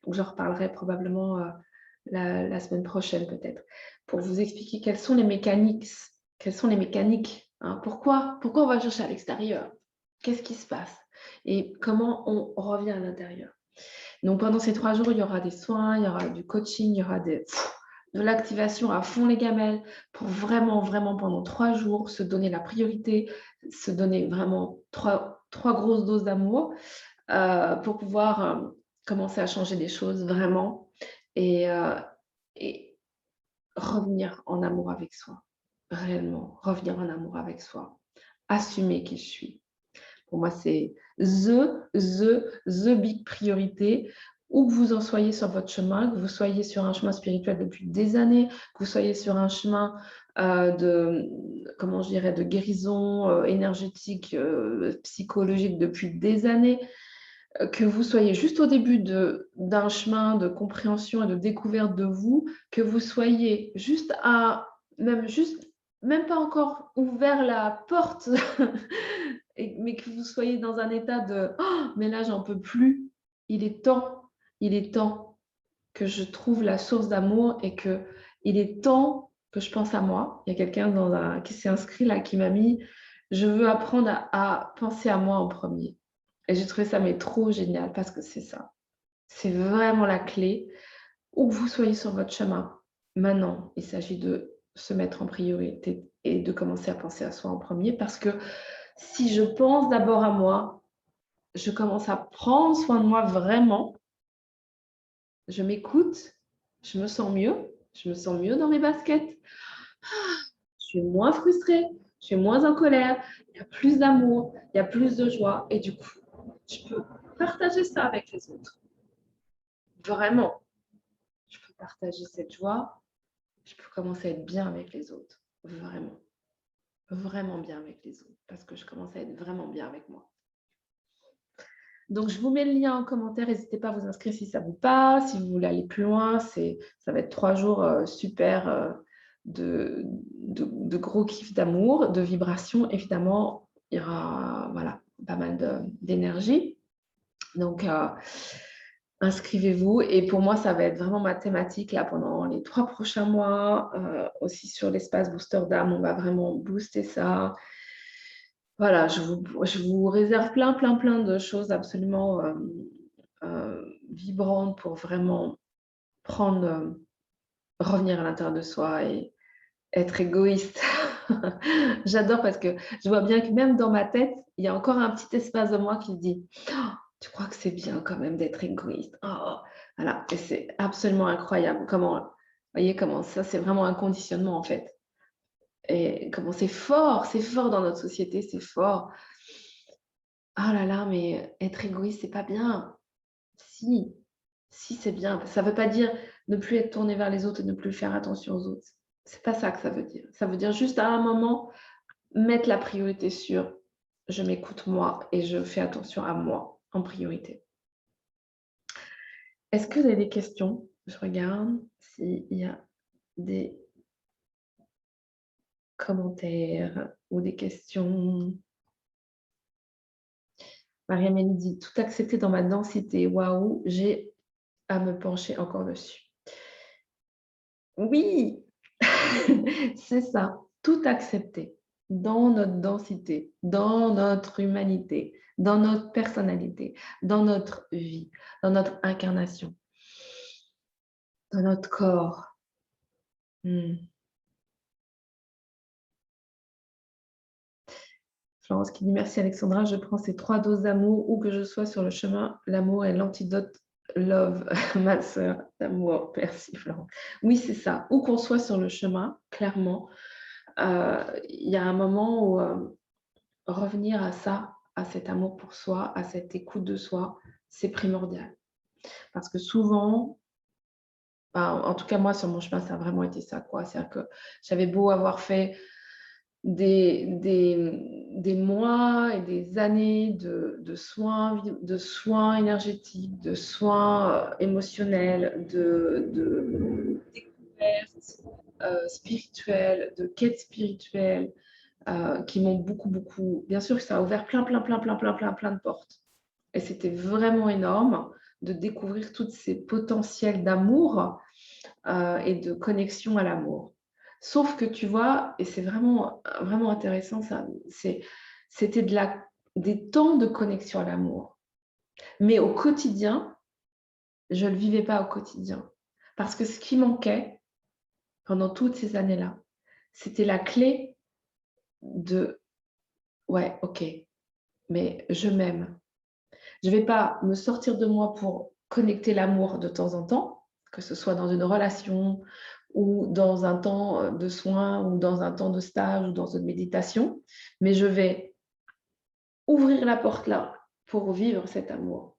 Donc j'en reparlerai probablement, la semaine prochaine peut-être, pour vous expliquer quelles sont les mécaniques, hein. Pourquoi on va chercher à l'extérieur? Qu'est-ce qui se passe? Et comment on revient à l'intérieur? Donc pendant ces 3 jours, il y aura des soins, il y aura du coaching, il y aura de l'activation à fond les gamelles pour vraiment, vraiment pendant 3 jours se donner la priorité, se donner vraiment trois grosses doses d'amour, pour pouvoir, commencer à changer des choses vraiment et et revenir en amour avec soi. Réellement, revenir en amour avec soi. Assumer qui je suis. Pour moi, c'est the big priorité. Où que vous en soyez sur votre chemin, que vous soyez sur un chemin spirituel depuis des années, que vous soyez sur un chemin, de comment je dirais? De guérison, énergétique, psychologique depuis des années, que vous soyez juste au début d'un chemin de compréhension et de découverte de vous, que vous soyez juste à même pas encore ouvert la porte mais que vous soyez dans un état de: «Oh, mais là, j'en peux plus, il est temps, il est temps que je trouve la source d'amour et que il est temps que je pense à moi». Il y a quelqu'un qui s'est inscrit là, qui m'a mis: «Je veux apprendre à penser à moi en premier». Et j'ai trouvé ça mais trop génial parce que c'est ça. C'est vraiment la clé. Où que vous soyez sur votre chemin, maintenant, il s'agit de se mettre en priorité et de commencer à penser à soi en premier parce que si je pense d'abord à moi, je commence à prendre soin de moi vraiment, je m'écoute, je me sens mieux dans mes baskets, je suis moins frustrée, je suis moins en colère, il y a plus d'amour, il y a plus de joie et du coup, je peux partager ça avec les autres. Vraiment, je peux partager cette joie, je peux commencer à être bien avec les autres. Vraiment, vraiment bien avec les autres parce que je commence à être vraiment bien avec moi. Donc, je vous mets le lien en commentaire. N'hésitez pas à vous inscrire si ça vous parle, si vous voulez aller plus loin. Ça va être 3 jours super de gros kiff d'amour, de vibrations. Évidemment, il y aura voilà, pas mal d'énergie. Donc, inscrivez-vous. Et pour moi, ça va être vraiment ma thématique là, pendant les 3 prochains mois. Aussi sur l'espace booster d'âme, on va vraiment booster ça. Voilà, je vous réserve plein de choses absolument, vibrantes pour vraiment prendre, revenir à l'intérieur de soi et être égoïste. J'adore parce que je vois bien que même dans ma tête, il y a encore un petit espace de moi qui me dit: «Oh, tu crois que c'est bien quand même d'être égoïste? Oh!» Voilà et c'est absolument incroyable comment vous voyez comment ça, c'est vraiment un conditionnement en fait et comment c'est fort dans notre société, c'est fort. Ah là là, mais être égoïste, c'est pas bien. Si, si c'est bien. Ça veut pas dire ne plus être tourné vers les autres et ne plus faire attention aux autres. C'est pas ça que ça veut dire. Ça veut dire juste à un moment, mettre la priorité sur je m'écoute moi et je fais attention à moi en priorité. Est-ce que vous avez des questions? Je regarde s'il y a des commentaires ou des questions? Mariam dit: «Tout accepter dans ma densité. Waouh, j'ai à me pencher encore dessus». Oui! C'est ça, tout accepter dans notre densité, dans notre humanité, dans notre personnalité, dans notre vie, dans notre incarnation, dans notre corps. Mmh. Florence qui dit: «Merci Alexandra, je prends ces 3 doses d'amour où que je sois sur le chemin. L'amour est l'antidote. Love, ma sœur d'amour». Merci Florence. Oui, c'est ça, où qu'on soit sur le chemin, clairement, il y a un moment où, revenir à ça, à cet amour pour soi, à cette écoute de soi, c'est primordial. Parce que souvent, en tout cas moi sur mon chemin, ça a vraiment été ça, quoi. C'est-à-dire que j'avais beau avoir fait des mois et des années de soins énergétiques, de soins, émotionnels, de découvertes, spirituelles, de quêtes spirituelles, qui m'ont beaucoup, beaucoup bien sûr que ça a ouvert plein de portes et c'était vraiment énorme de découvrir tous ces potentiels d'amour, et de connexion à l'amour. Sauf que tu vois et c'est vraiment, vraiment intéressant ça, c'était des temps de connexion à l'amour. Mais au quotidien, je ne le vivais pas au quotidien. Parce que ce qui manquait pendant toutes ces années-là, c'était la clé de: «Ouais, OK, mais je m'aime». Je ne vais pas me sortir de moi pour connecter l'amour de temps en temps, que ce soit dans une relation ou dans un temps de soins ou dans un temps de stage ou dans une méditation, mais je vais ouvrir la porte là pour vivre cet amour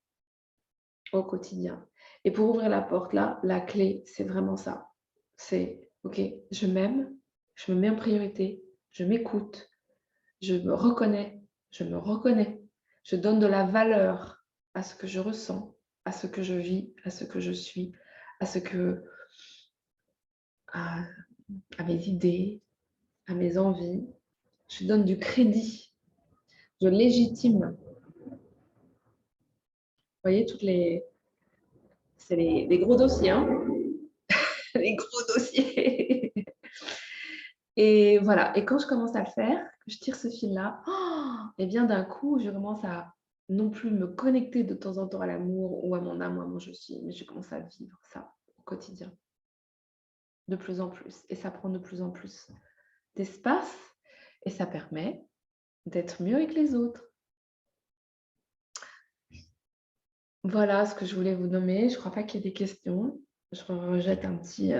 au quotidien. Et pour ouvrir la porte là, la clé, c'est vraiment ça. C'est OK, je m'aime, je me mets en priorité, je m'écoute, je me reconnais, je me reconnais. Je donne de la valeur à ce que je ressens, à ce que je vis, à ce que je suis, à ce que à à mes idées, à mes envies. Je donne du crédit, je légitime. Vous voyez toutes les c'est les gros dossiers, hein, les gros dossiers. Et voilà, et quand je commence à le faire, que je tire ce fil-là, et bien d'un coup, je commence à non plus me connecter de temps en temps à l'amour ou à mon âme ou à mon je suis, mais je commence à vivre ça au quotidien, de plus en plus. Et ça prend de plus en plus d'espace et ça permet d'être mieux avec les autres. Voilà ce que je voulais vous nommer. Je ne crois pas qu'il y ait des questions. Je rejette un petit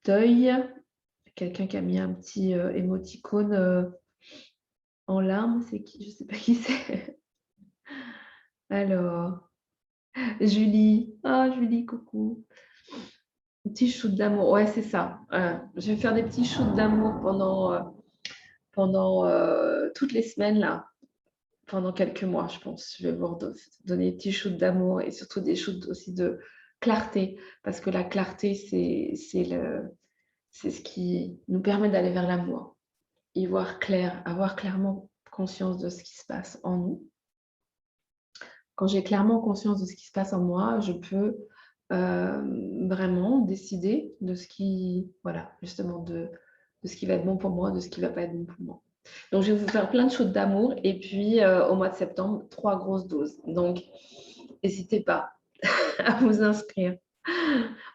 œil. Quelqu'un qui a mis un petit émoticône en larmes, c'est qui? Je ne sais pas qui c'est. Alors, Julie. Ah, Julie, coucou. Un petit shoot d'amour. Ouais, c'est ça. Je vais faire des petits shoots d'amour pendant toutes les semaines, là, pendant quelques mois, je pense. Je vais vous donner des petits shoots d'amour et surtout des shoots aussi de clarté. Parce que la clarté, c'est ce qui nous permet d'aller vers l'amour. Y voir clair, avoir clairement conscience de ce qui se passe en nous. Quand j'ai clairement conscience de ce qui se passe en moi, je peux vraiment décider de ce qui, voilà, justement de ce qui va être bon pour moi, de ce qui ne va pas être bon pour moi. Donc, je vais vous faire plein de choses d'amour et puis au mois de septembre, 3 grosses doses. Donc, n'hésitez pas à vous inscrire.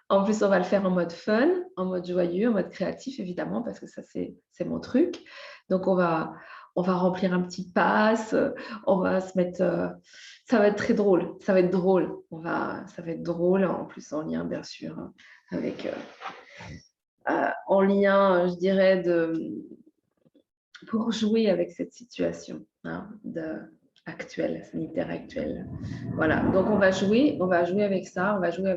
En plus, on va le faire en mode fun, en mode joyeux, en mode créatif, évidemment, parce que ça, c'est mon truc. Donc, on va remplir un petit pass, on va se mettre... ça va être très drôle, ça va être drôle. Ça va être drôle, en plus en lien, bien sûr, avec... en lien, je dirais, pour jouer avec cette situation actuelle, sanitaire actuelle. Voilà, donc on va jouer avec ça, on va jouer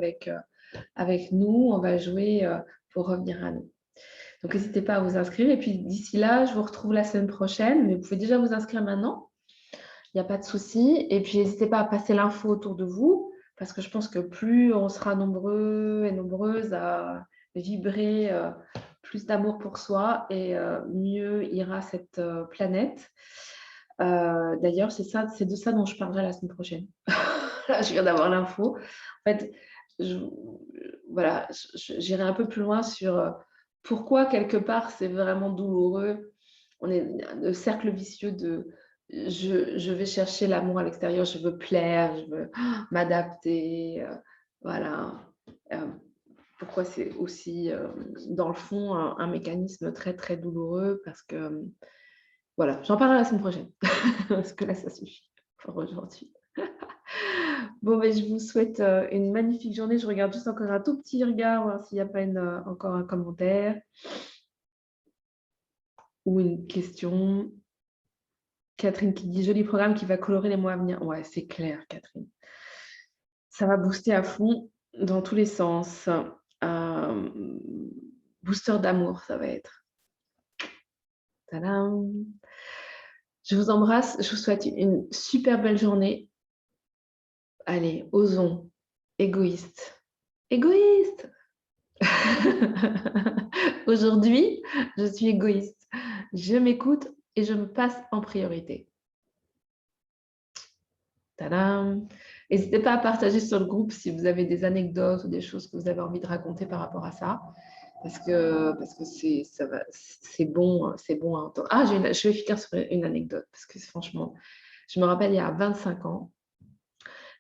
avec nous, on va jouer pour revenir à nous. Donc, n'hésitez pas à vous inscrire. Et puis, d'ici là, je vous retrouve la semaine prochaine. Mais vous pouvez déjà vous inscrire maintenant. Il n'y a pas de souci. Et puis, n'hésitez pas à passer l'info autour de vous. Parce que je pense que plus on sera nombreux et nombreuses à vibrer plus d'amour pour soi et mieux ira cette planète. D'ailleurs, c'est de ça dont je parlerai la semaine prochaine. Là, je viens d'avoir l'info. En fait, voilà, j'irai un peu plus loin sur pourquoi quelque part c'est vraiment douloureux. On est le cercle vicieux de je vais chercher l'amour à l'extérieur, je veux plaire, je veux m'adapter, voilà. Pourquoi c'est aussi, dans le fond, un mécanisme très, très douloureux parce que, voilà, j'en parlerai la semaine prochaine parce que là, ça suffit pour aujourd'hui. Bon, ben, je vous souhaite une magnifique journée. Je regarde juste encore un tout petit regard, voir s'il n'y a pas encore un commentaire ou une question. Catherine qui dit: «Joli programme qui va colorer les mois à venir». Ouais, c'est clair, Catherine. Ça va booster à fond dans tous les sens. Booster d'amour, ça va être. Tadam! Je vous embrasse, je vous souhaite une super belle journée. Allez, osons. Égoïste. Égoïste! Aujourd'hui, je suis égoïste. Je m'écoute et je me passe en priorité. Tadam! N'hésitez pas à partager sur le groupe si vous avez des anecdotes ou des choses que vous avez envie de raconter par rapport à ça. Parce que c'est bon à entendre. Ah, je vais finir sur une anecdote parce que franchement, je me rappelle il y a 25 ans,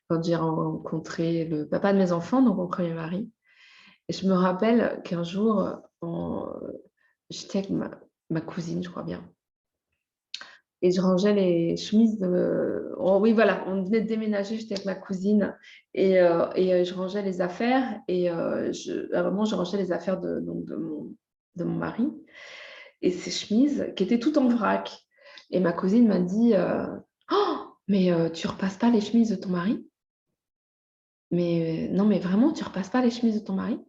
quand j'ai rencontré le papa de mes enfants, donc mon premier mari. Et je me rappelle qu'un jour, j'étais avec ma cousine, je crois bien. Et je rangeais les chemises oui, voilà, on venait de déménager, j'étais avec ma cousine et je rangeais les affaires et à un moment, je rangeais les affaires de mon mari et ses chemises qui étaient toutes en vrac. Et ma cousine m'a dit «Oh, mais tu repasses pas les chemises de ton mari? Mais non, mais vraiment, tu repasses pas les chemises de ton mari?»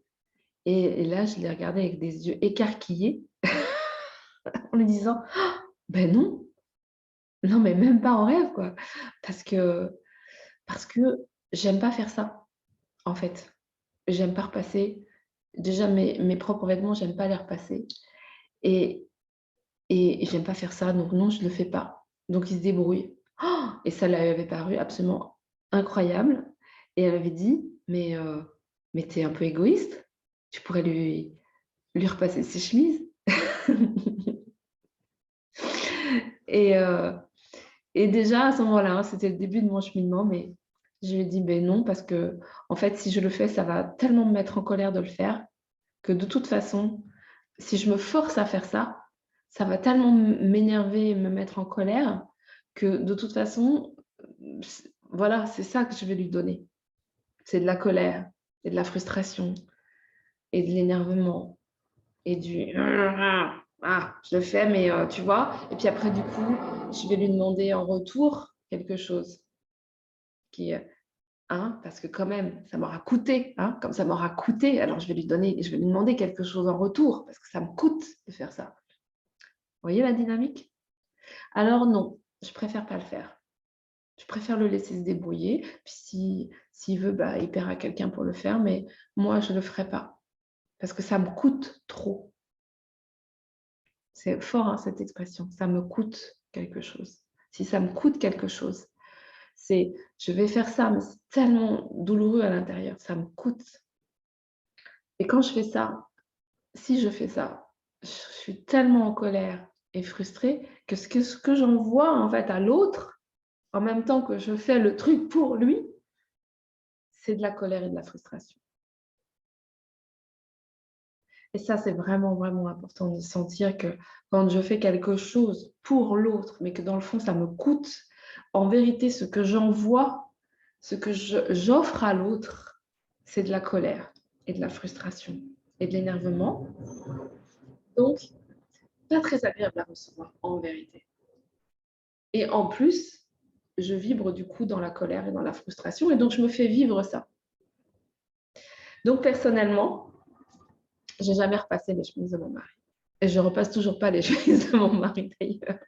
Et là, je l'ai regardée avec des yeux écarquillés en lui disant «Ben non, non, mais même pas en rêve, quoi!» Parce que j'aime pas faire ça, en fait. J'aime pas repasser. Déjà, mes propres vêtements, j'aime pas les repasser et j'aime pas faire ça, donc non, je le fais pas. Donc il se débrouille. Et ça lui avait paru absolument incroyable et elle avait dit: mais tu es un peu égoïste, tu pourrais lui repasser ses chemises». Et déjà à ce moment-là, hein, c'était le début de mon cheminement, mais je lui ai dit: «Beh non, parce que en fait, si je le fais, ça va tellement me mettre en colère de le faire, que de toute façon, si je me force à faire ça, ça va tellement m'énerver et me mettre en colère que de toute façon, voilà, c'est ça que je vais lui donner. C'est de la colère et de la frustration et de l'énervement et du ah, je le fais, mais tu vois? Et puis après, du coup, je vais lui demander en retour quelque chose qui, hein, parce que quand même, ça m'aura coûté, hein, comme ça m'aura coûté, alors je vais lui demander quelque chose en retour parce que ça me coûte de faire ça. Vous voyez la dynamique? Alors non, je préfère pas le faire. Je préfère le laisser se débrouiller, puis s'il veut, bah, il paiera quelqu'un pour le faire, mais moi, je le ferai pas parce que ça me coûte trop. C'est fort, hein, cette expression, ça me coûte quelque chose. Si ça me coûte quelque chose, c'est je vais faire ça, mais c'est tellement douloureux à l'intérieur, ça me coûte. Et quand je fais ça, si je fais ça, je suis tellement en colère et frustrée que ce que j'envoie en fait à l'autre, en même temps que je fais le truc pour lui, c'est de la colère et de la frustration. Et ça, c'est vraiment, vraiment important de sentir que quand je fais quelque chose pour l'autre, mais que dans le fond, ça me coûte, en vérité, ce que j'envoie, ce que j'offre à l'autre, c'est de la colère et de la frustration et de l'énervement. Donc, pas très agréable à recevoir, en vérité. Et en plus, je vibre du coup dans la colère et dans la frustration, et donc je me fais vivre ça. Donc, personnellement, j'ai jamais repassé les chemises de mon mari. Et je repasse toujours pas les chemises de mon mari d'ailleurs.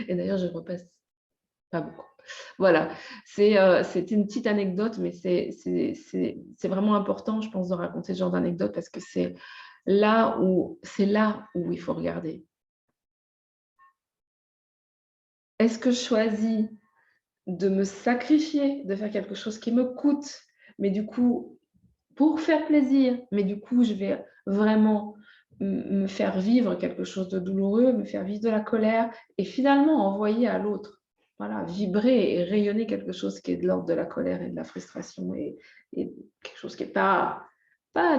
Et d'ailleurs, je repasse pas beaucoup. Voilà, c'est une petite anecdote, mais c'est vraiment important, je pense, de raconter ce genre d'anecdote parce que c'est là où il faut regarder. Est-ce que je choisis de me sacrifier, de faire quelque chose qui me coûte, mais du coup, pour faire plaisir, mais du coup, je vais vraiment me faire vivre quelque chose de douloureux, me faire vivre de la colère et finalement envoyer à l'autre, voilà, vibrer et rayonner quelque chose qui est de l'ordre de la colère et de la frustration et quelque chose qui n'est pas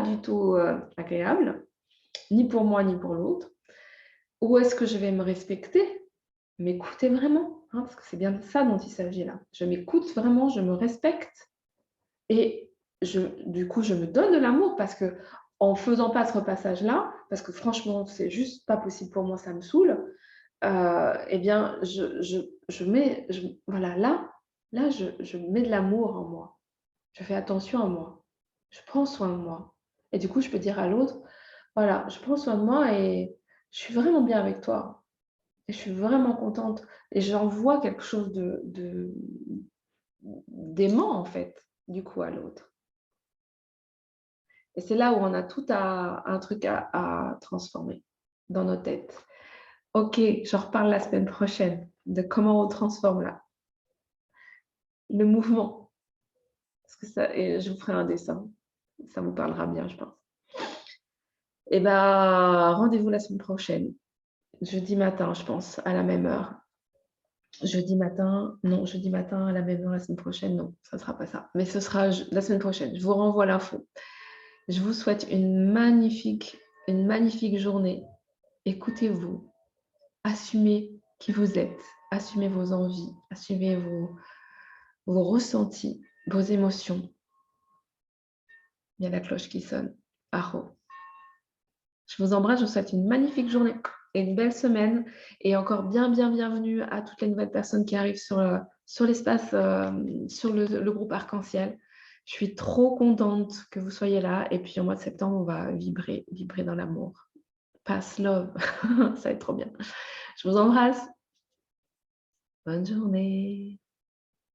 du tout agréable, ni pour moi ni pour l'autre. Ou est-ce que je vais me respecter, m'écouter vraiment, hein, parce que c'est bien de ça dont il s'agit là. Je m'écoute vraiment, je me respecte et du coup, je me donne de l'amour parce que en faisant pas ce repassage-là, parce que franchement, c'est juste pas possible pour moi, ça me saoule, eh bien, voilà, là, je mets de l'amour en moi. Je fais attention à moi. Je prends soin de moi. Et du coup, je peux dire à l'autre, voilà, je prends soin de moi et je suis vraiment bien avec toi. Et je suis vraiment contente. Et j'envoie quelque chose d'aimant, en fait, du coup, à l'autre. Et c'est là où on a tout un truc à transformer dans nos têtes. Ok, je reparle la semaine prochaine de comment on transforme là. Le mouvement. Parce que ça, et je vous ferai un dessin. Ça vous parlera bien, je pense. Et ben, rendez-vous la semaine prochaine. Jeudi matin, je pense, à la même heure. Jeudi matin à la même heure la semaine prochaine, non, ça ne sera pas ça. Mais ce sera la semaine prochaine. Je vous renvoie l'info. Je vous souhaite une magnifique journée. Écoutez-vous, assumez qui vous êtes, assumez vos envies, assumez vos ressentis, vos émotions. Il y a la cloche qui sonne. Aho. Je vous embrasse, je vous souhaite une magnifique journée et une belle semaine. Et encore bienvenue à toutes les nouvelles personnes qui arrivent sur l'espace, sur le groupe Arc-en-Ciel. Je suis trop contente que vous soyez là. Et puis, au mois de septembre, on va vibrer dans l'amour. Pass love. Ça va être trop bien. Je vous embrasse. Bonne journée.